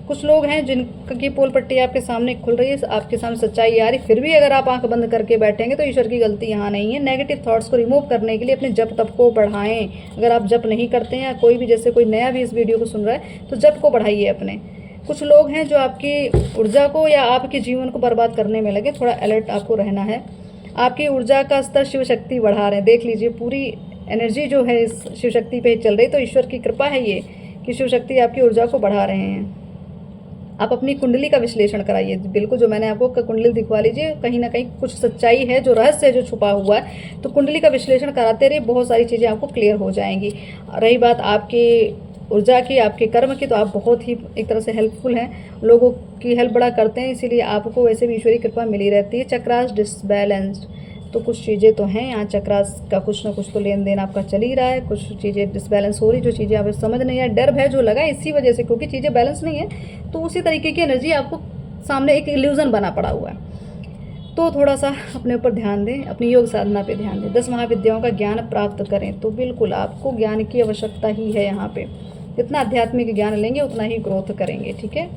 कुछ लोग हैं जिनकी पोल पट्टी आपके सामने खुल रही है, आपके सामने सच्चाई आ रही, फिर भी अगर आप आंख बंद करके बैठेंगे तो ईश्वर की गलती यहाँ नहीं है। नेगेटिव थॉट्स को रिमूव करने के लिए अपने जप तप को बढ़ाएं। अगर आप जप नहीं करते हैं, या कोई भी जैसे कोई नया भी इस वीडियो को सुन रहा है, तो जप को बढ़ाइए अपने। कुछ लोग हैं जो आपकी ऊर्जा को या आपके जीवन को बर्बाद करने में लगे, थोड़ा अलर्ट आपको रहना है। आपकी ऊर्जा का स्तर शिव शक्ति बढ़ा रहे हैं, देख लीजिए पूरी एनर्जी जो है इस शिव शक्ति पे चल रही। तो ईश्वर की कृपा है ये कि शिव शक्ति आपकी ऊर्जा को बढ़ा रहे हैं। आप अपनी कुंडली का विश्लेषण कराइए, बिल्कुल जो मैंने आपको कुंडली दिखवा लीजिए, कहीं ना कहीं कुछ सच्चाई है, जो रहस्य है, जो छुपा हुआ है। तो कुंडली का विश्लेषण कराते रहिए, बहुत सारी चीज़ें आपको क्लियर हो जाएंगी। रही बात आपकी ऊर्जा की, आपके कर्म की, तो आप बहुत ही एक तरह से हेल्पफुल हैं, लोगों की हेल्प बड़ा करते हैं, इसीलिए आपको वैसे भी ईश्वरीय कृपा मिली रहती है। चक्रास डिसबैलेंस्ड, तो कुछ चीज़ें तो हैं यहाँ, चक्रास का कुछ ना कुछ तो लेन देन आपका चल ही रहा है, कुछ चीज़ें डिसबैलेंस हो रही, जो चीज़ें आप समझ नहीं है, डर भय जो लगा इसी वजह से, क्योंकि चीज़ें बैलेंस नहीं है, तो उसी तरीके की एनर्जी आपको सामने एक इल्यूजन बना पड़ा हुआ है। तो थोड़ा सा अपने ऊपर ध्यान दें, अपनी योग साधना पे ध्यान दें, 10 महाविद्याओं का ज्ञान प्राप्त करें। तो बिल्कुल आपको ज्ञान की आवश्यकता ही है यहाँ पे, जितना आध्यात्मिक ज्ञान लेंगे उतना ही ग्रोथ करेंगे, ठीक है।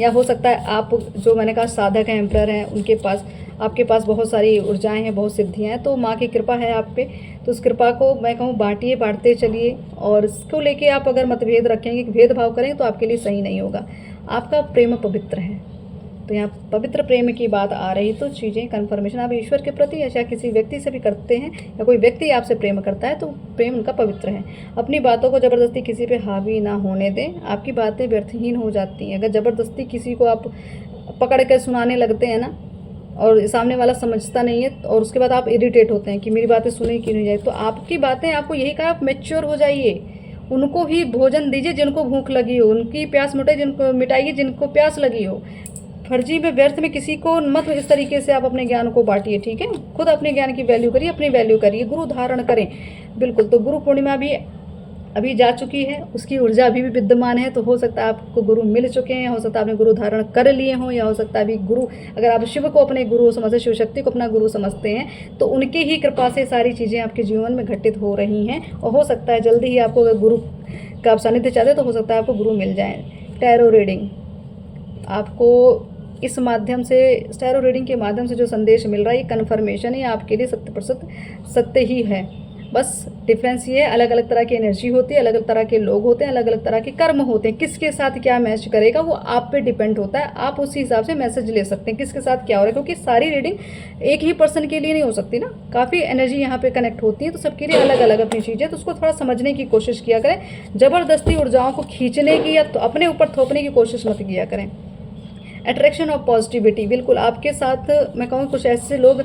या हो सकता है आप जो मैंने कहा साधक हैं, एम्परर हैं, उनके पास आपके पास बहुत सारी ऊर्जाएं हैं, बहुत सिद्धियां हैं, तो माँ की कृपा है आप पे। तो उस कृपा को मैं कहूँ बांटिए, बांटते चलिए, और इसको लेके आप अगर मतभेद रखेंगे, भेदभाव करें, तो आपके लिए सही नहीं होगा। आपका प्रेम पवित्र है, तो यहाँ पवित्र प्रेम की बात आ रही, तो चीज़ें कन्फर्मेशन आप ईश्वर के प्रति या चाहे किसी व्यक्ति से भी करते हैं, या कोई व्यक्ति आपसे प्रेम करता है, तो प्रेम उनका पवित्र है। अपनी बातों को ज़बरदस्ती किसी पे हावी ना होने दें, आपकी बातें व्यर्थहीन हो जाती हैं। अगर ज़बरदस्ती किसी को आप पकड़ कर सुनाने लगते हैं ना, और सामने वाला समझता नहीं है, और उसके बाद आप इरिटेट होते हैं कि मेरी बातें सुनी क्यों नहीं जाए। तो आपकी बातें, आपको यही कहा, आप मैच्योर हो जाइए, उनको ही भोजन दीजिए जिनको भूख लगी हो, उनकी प्यास मिटाइए जिनको प्यास लगी हो। फर्जी में, व्यर्थ में किसी को मत इस तरीके से आप अपने ज्ञान को बांटिए, ठीक है। खुद अपने ज्ञान की वैल्यू करिए, अपनी वैल्यू करिए, गुरु धारण करें। बिल्कुल। तो गुरु पूर्णिमा भी अभी जा चुकी है, उसकी ऊर्जा अभी भी विद्यमान है। तो हो सकता है आपको गुरु मिल चुके हैं, हो सकता है आपने गुरु धारण कर लिए हों, या हो सकता है अभी गुरु, अगर आप शिव को अपने गुरु समझते, शिव शक्ति को अपना गुरु समझते हैं, तो उनके ही कृपा से सारी चीज़ें आपके जीवन में घटित हो रही हैं। और हो सकता है जल्दी ही आपको, अगर गुरु का आप सानिध्य चाहते हैं, तो हो सकता है आपको गुरु मिल जाए। टैरो रीडिंग, आपको इस माध्यम से, टैरो रीडिंग के माध्यम से जो संदेश मिल रहा है, ये कन्फर्मेशन है, आपके लिए 70% सत्य ही है। बस डिफरेंस ये है, अलग अलग तरह की एनर्जी होती है, अलग अलग तरह के लोग होते हैं, अलग अलग तरह के कर्म होते हैं। किसके साथ क्या मैच करेगा वो आप पे डिपेंड होता है। आप उसी हिसाब से मैसेज ले सकते हैं किसके साथ क्या हो रहा है, क्योंकि सारी रीडिंग एक ही पर्सन के लिए नहीं हो सकती ना, काफ़ी एनर्जी यहाँ पे कनेक्ट होती है, तो सबके लिए अलग अलग अपनी चीज़ें। तो उसको थोड़ा समझने की कोशिश किया करें, ज़बरदस्ती ऊर्जाओं को खींचने की या तो अपने ऊपर थोपने की कोशिश मत किया करें। अट्रैक्शन ऑफ पॉजिटिविटी, बिल्कुल आपके साथ मैं कहूँ कुछ ऐसे लोग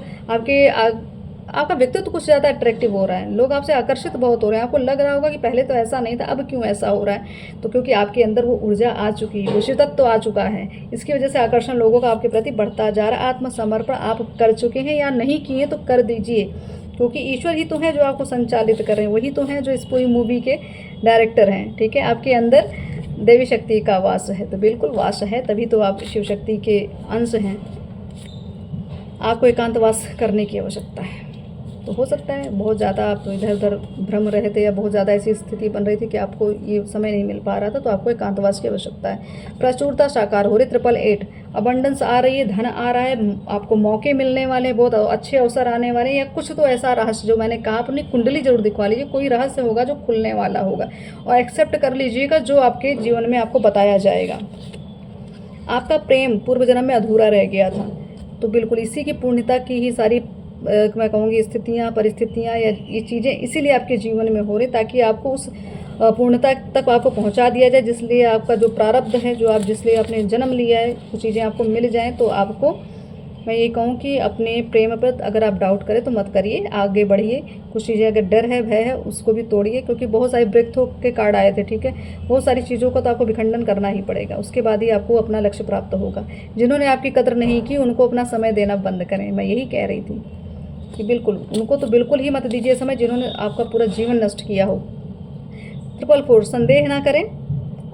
आपका व्यक्तित्व कुछ ज़्यादा अट्रैक्टिव हो रहा है, लोग आपसे आकर्षित बहुत हो रहे हैं। आपको लग रहा होगा कि पहले तो ऐसा नहीं था, अब क्यों ऐसा हो रहा है। तो क्योंकि आपके अंदर वो ऊर्जा आ चुकी है, वो शिव तत्व आ चुका है, इसकी वजह से आकर्षण लोगों का आपके प्रति बढ़ता जा रहा है। आत्मसमर्पण आप कर चुके हैं या नहीं किए तो कर दीजिए, क्योंकि ईश्वर ही तो है जो आपको संचालित कर रहे हैं, वही तो हैं जो इस पूरी मूवी के डायरेक्टर हैं, ठीक है। आपके अंदर देवी शक्ति का वास है, तो बिल्कुल वास है, तभी तो आप शिव शक्ति के अंश हैं। आपको एकांतवास करने की आवश्यकता है। तो हो सकता है बहुत ज़्यादा आप इधर उधर भ्रम रहे थे, या बहुत ज़्यादा ऐसी स्थिति बन रही थी कि आपको ये समय नहीं मिल पा रहा था, तो आपको एकांतवास की आवश्यकता है। प्रचुरता साकार हो रही, 888 अबंडेंस आ रही है, धन आ रहा है, आपको मौके मिलने वाले, बहुत अच्छे अवसर आने वाले, या कुछ तो ऐसा रहस्य जो मैंने कहा, अपनी कुंडली जरूर दिखवा लीजिए, कोई रहस्य होगा जो खुलने वाला होगा, और एक्सेप्ट कर लीजिएगा जो आपके जीवन में आपको बताया जाएगा। आपका प्रेम पूर्व जन्म में अधूरा रह गया था, तो बिल्कुल इसी की पूर्णता की ही सारी मैं कहूँगी स्थितियाँ, परिस्थितियाँ या ये चीज़ें इसीलिए आपके जीवन में हो रही, ताकि आपको उस पूर्णता तक आपको पहुंचा दिया जाए, जिसलिए आपका जो प्रारब्ध है, जो आप जिसलिए आपने जन्म लिया है, वो चीज़ें आपको मिल जाएं। तो आपको मैं ये कहूँ कि अपने प्रेम पर अगर आप डाउट करें तो मत करिए, आगे बढ़िए। कुछ चीज़ें अगर डर है, भय है, उसको भी तोड़िए, क्योंकि बहुत सारे ब्रेक थ्रू के कार्ड आए थे, ठीक है। बहुत सारी चीज़ों का तो आपको विखंडन करना ही पड़ेगा, उसके बाद ही आपको अपना लक्ष्य प्राप्त होगा। जिन्होंने आपकी कदर नहीं की उनको अपना समय देना बंद करें, मैं यही कह रही थी कि बिल्कुल उनको तो बिल्कुल ही मत दीजिए समय, जिन्होंने आपका पूरा जीवन नष्ट किया हो। 444 संदेह ना करें,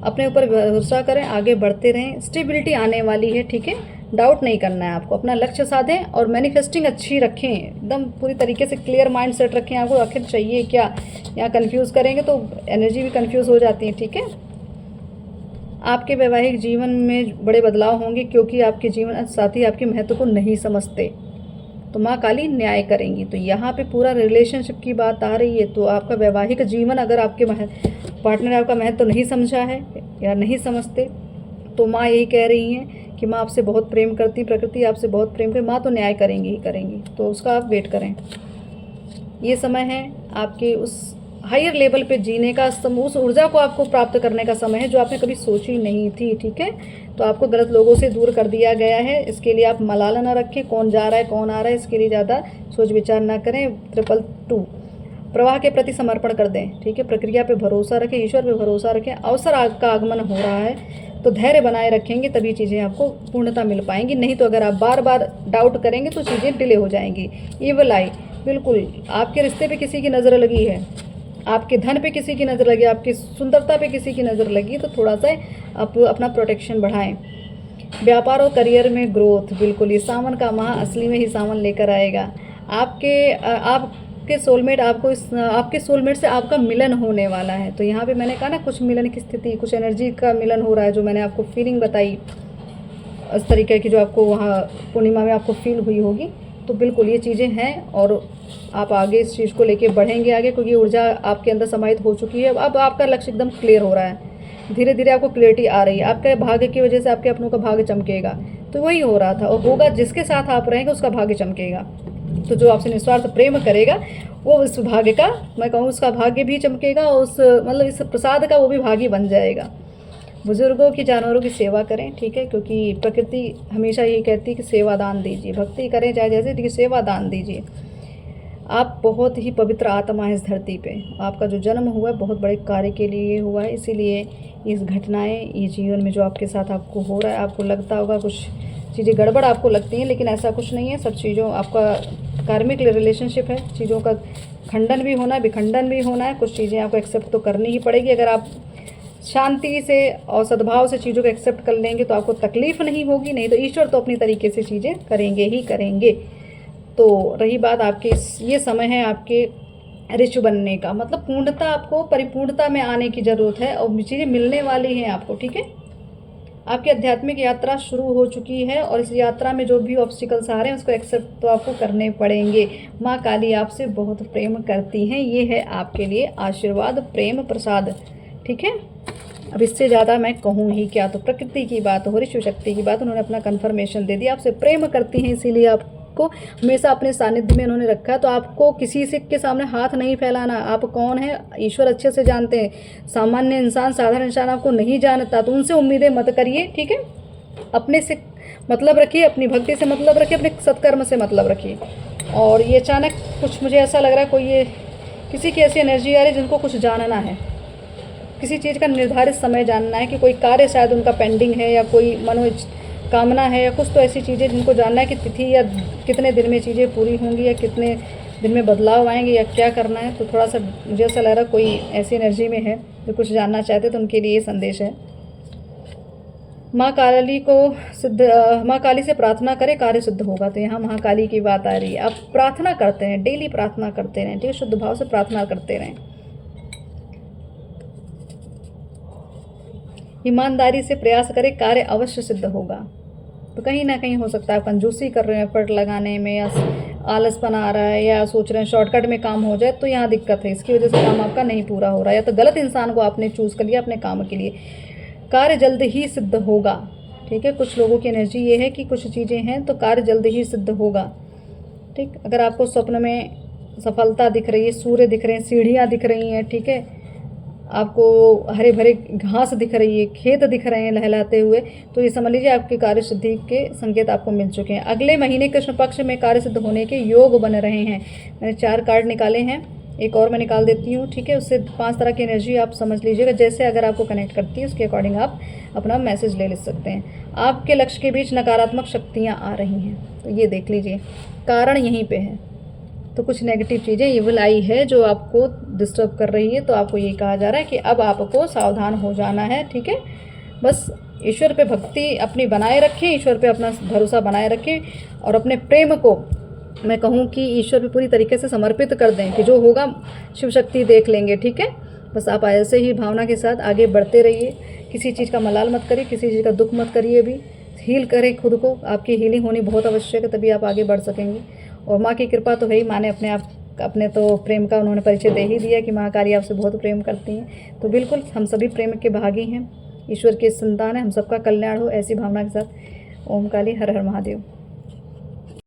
अपने ऊपर भरोसा करें, आगे बढ़ते रहें, स्टेबिलिटी आने वाली है, ठीक है। डाउट नहीं करना है आपको, अपना लक्ष्य साधें और मैनिफेस्टिंग अच्छी रखें, एकदम पूरी तरीके से क्लियर माइंड सेट रखें। आपको आखिर चाहिए क्या, यहाँ कन्फ्यूज़ करेंगे तो एनर्जी भी कन्फ्यूज़ हो जाती है, ठीक है। आपके वैवाहिक जीवन में बड़े बदलाव होंगे, क्योंकि आपके जीवन साथी आपके महत्व को नहीं समझते, तो माँ काली न्याय करेंगी। तो यहाँ पे पूरा रिलेशनशिप की बात आ रही है। तो आपका वैवाहिक जीवन, अगर आपके पार्टनर आपका महत्व तो नहीं समझा है या नहीं समझते, तो माँ यही कह रही हैं कि माँ आपसे बहुत प्रेम करती, प्रकृति आपसे बहुत प्रेम करती, माँ तो न्याय करेंगी ही करेंगी। तो उसका आप वेट करें। ये समय है आपके उस हायर लेवल पे जीने का, उस ऊर्जा को आपको प्राप्त करने का समय है जो आपने कभी सोची नहीं थी, ठीक है। तो आपको गलत लोगों से दूर कर दिया गया है, इसके लिए आप मलाल ना रखें, कौन जा रहा है कौन आ रहा है, इसके लिए ज़्यादा सोच विचार ना करें। 222 प्रवाह के प्रति समर्पण कर दें, ठीक है। प्रक्रिया पे भरोसा रखें, ईश्वर पे भरोसा रखें। अवसर का आगमन हो रहा है, तो धैर्य बनाए रखेंगे तभी चीज़ें आपको पूर्णता मिल पाएंगी, नहीं तो अगर आप बार बार डाउट करेंगे तो चीज़ें डिले हो जाएंगी। ईविल आई, बिल्कुल आपके रिश्ते पे किसी की नज़र लगी है, आपके धन पे किसी की नज़र लगी, आपकी सुंदरता पे किसी की नज़र लगी, तो थोड़ा सा आप अपना प्रोटेक्शन बढ़ाएं। व्यापार और करियर में ग्रोथ, बिल्कुल ये सावन का माह असली में ही सावन लेकर आएगा। आपके सोलमेट आपके सोलमेट से आपका मिलन होने वाला है। तो यहाँ पे मैंने कहा ना, कुछ मिलन की स्थिति, कुछ एनर्जी का मिलन हो रहा है, जो मैंने आपको फीलिंग बताई इस तरीके की, जो आपको वहाँ पूर्णिमा में आपको फील हुई होगी। तो बिल्कुल ये चीज़ें हैं, और आप आगे इस चीज़ को लेके बढ़ेंगे आगे, क्योंकि ऊर्जा आपके अंदर समाहित हो चुकी है। अब आपका लक्ष्य एकदम क्लियर हो रहा है, धीरे धीरे आपको क्लियरिटी आ रही है। आपके भाग्य की वजह से आपके अपनों का भाग्य चमकेगा, तो वही हो रहा था और होगा। जिसके साथ आप रहेंगे उसका भाग्य चमकेगा। तो जो आपसे निस्वार्थ प्रेम करेगा वो उस भाग्य का, मैं कहूँ उसका भाग्य भी चमकेगा, और उस मतलब इस प्रसाद का वो भी भागी बन जाएगा। बुज़ुर्गों की, जानवरों की सेवा करें, ठीक है, क्योंकि प्रकृति हमेशा यही कहती है कि सेवा दान दीजिए, भक्ति करें चाहे जैसे, लेकिन सेवा दान दीजिए। आप बहुत ही पवित्र आत्मा है इस धरती पे। आपका जो जन्म हुआ है बहुत बड़े कार्य के लिए हुआ है, इसीलिए इस घटनाएं, ये जीवन में जो आपके साथ आपको हो रहा है, आपको लगता होगा कुछ चीज़ें गड़बड़ आपको लगती हैं, लेकिन ऐसा कुछ नहीं है। सब चीज़ों, आपका कार्मिक रिलेशनशिप है, चीज़ों का खंडन भी होना है, विखंडन भी होना है। कुछ चीज़ें आपको एक्सेप्ट तो करनी ही पड़ेगी। अगर आप शांति से और सद्भाव से चीज़ों को एक्सेप्ट कर लेंगे तो आपको तकलीफ़ नहीं होगी, नहीं तो ईश्वर तो अपनी तरीके से चीज़ें करेंगे ही करेंगे। तो रही बात आपके ये समय है आपके ऋषि बनने का, मतलब पूर्णता, आपको परिपूर्णता में आने की ज़रूरत है और चीज़ें मिलने वाली हैं आपको, ठीक है। आपकी आध्यात्मिक यात्रा शुरू हो चुकी है और इस यात्रा में जो भी ऑब्स्टिकल्स आ रहे हैं उसको एक्सेप्ट तो आपको करने पड़ेंगे। माँ काली आपसे बहुत प्रेम करती हैं, ये है आपके लिए आशीर्वाद, प्रेम प्रसाद, ठीक है। अब इससे ज़्यादा मैं कहूँ ही क्या। तो प्रकृति की बात हो रही, शिव शक्ति की बात, उन्होंने अपना कन्फर्मेशन दे दिया, आपसे प्रेम करती हैं, इसीलिए आपको हमेशा अपने सानिध्य में उन्होंने रखा है। तो आपको किसी से के सामने हाथ नहीं फैलाना। आप कौन है ईश्वर अच्छे से जानते हैं, सामान्य इंसान, साधारण इंसान आपको नहीं जानता, तो उनसे उम्मीदें मत करिए, ठीक है। अपने से मतलब रखिए, अपनी भक्ति से मतलब रखिए, अपने सत्कर्म से मतलब रखिए। और ये अचानक कुछ मुझे ऐसा लग रहा है, कोई ये किसी की ऐसी एनर्जी आ रही है जिनको कुछ जानना है, किसी चीज़ का निर्धारित समय जानना है, कि कोई कार्य शायद उनका पेंडिंग है, या कोई मनोकामना है, या कुछ तो ऐसी चीज़ें जिनको जानना है कि तिथि या कितने दिन में चीज़ें पूरी होंगी, या कितने दिन में बदलाव आएंगे, या क्या करना है। तो थोड़ा सा मुझे ऐसा लग रहा है कोई ऐसी एनर्जी में है जो कुछ जानना चाहते, तो उनके लिए ये संदेश है। माँ काली को माँ काली से प्रार्थना करें, कार्य सिद्ध होगा। तो यहाँ महाकाली की बात आ रही है। आप प्रार्थना करते हैं, डेली प्रार्थना करते रहें, ठीक है, शुद्ध भाव से प्रार्थना करते रहें। ईमानदारी से प्रयास करें, कार्य अवश्य सिद्ध होगा। तो कहीं ना कहीं हो सकता है आप कंजूसी कर रहे हैं एफर्ट लगाने में, या आलसपन आ रहा है, या सोच रहे हैं शॉर्टकट में काम हो जाए, तो यहाँ दिक्कत है, इसकी वजह से काम आपका नहीं पूरा हो रहा है, या तो गलत इंसान को आपने चूज़ कर लिया अपने काम के लिए। कार्य जल्द ही सिद्ध होगा, ठीक है। कुछ लोगों की एनर्जी ये है कि कुछ चीज़ें हैं तो कार्य जल्द ही सिद्ध होगा, ठीक। अगर आपको स्वप्न में सफलता दिख रही है, सूर्य दिख रहे हैं, सीढ़ियाँ दिख रही हैं, ठीक है, आपको हरे भरे घास दिख रही है, खेत दिख रहे हैं लहलाते हुए, तो ये समझ लीजिए आपकी कार्य सिद्धि के संकेत आपको मिल चुके हैं। अगले महीने कृष्ण पक्ष में कार्य सिद्ध होने के योग बन रहे हैं। मैंने 4 कार्ड निकाले हैं, एक और मैं निकाल देती हूँ, ठीक है। उससे 5 तरह की एनर्जी आप समझ लीजिएगा, जैसे अगर आपको कनेक्ट करती है उसके अकॉर्डिंग आप अपना मैसेज ले सकते हैं। आपके लक्ष्य के बीच नकारात्मक शक्तियाँ आ रही हैं, तो ये देख लीजिए, कारण यहीं पर है। तो कुछ नेगेटिव चीज़ें इविल आई है जो आपको डिस्टर्ब कर रही है, तो आपको ये कहा जा रहा है कि अब आपको सावधान हो जाना है, ठीक है। बस ईश्वर पे भक्ति अपनी बनाए रखें, ईश्वर पे अपना भरोसा बनाए रखें, और अपने प्रेम को मैं कहूँ कि ईश्वर पे पूरी तरीके से समर्पित कर दें, कि जो होगा शिव शक्ति देख लेंगे, ठीक है। बस आप ऐसे ही भावना के साथ आगे बढ़ते रहिए, किसी चीज़ का मलाल मत करिए, किसी चीज़ का दुख मत करिए, भी हील करें खुद को। आपकी हीलिंग होनी बहुत आवश्यक है, तभी आप आगे बढ़ सकेंगे। और माँ की कृपा तो है ही, माँ ने अपने तो प्रेम का उन्होंने परिचय दे ही दिया कि माँ काली आपसे बहुत प्रेम करती हैं। तो बिल्कुल हम सभी प्रेम के भागी हैं, ईश्वर की संतान है, हम सबका कल्याण हो, ऐसी भावना के साथ। ओम काली, हर हर महादेव।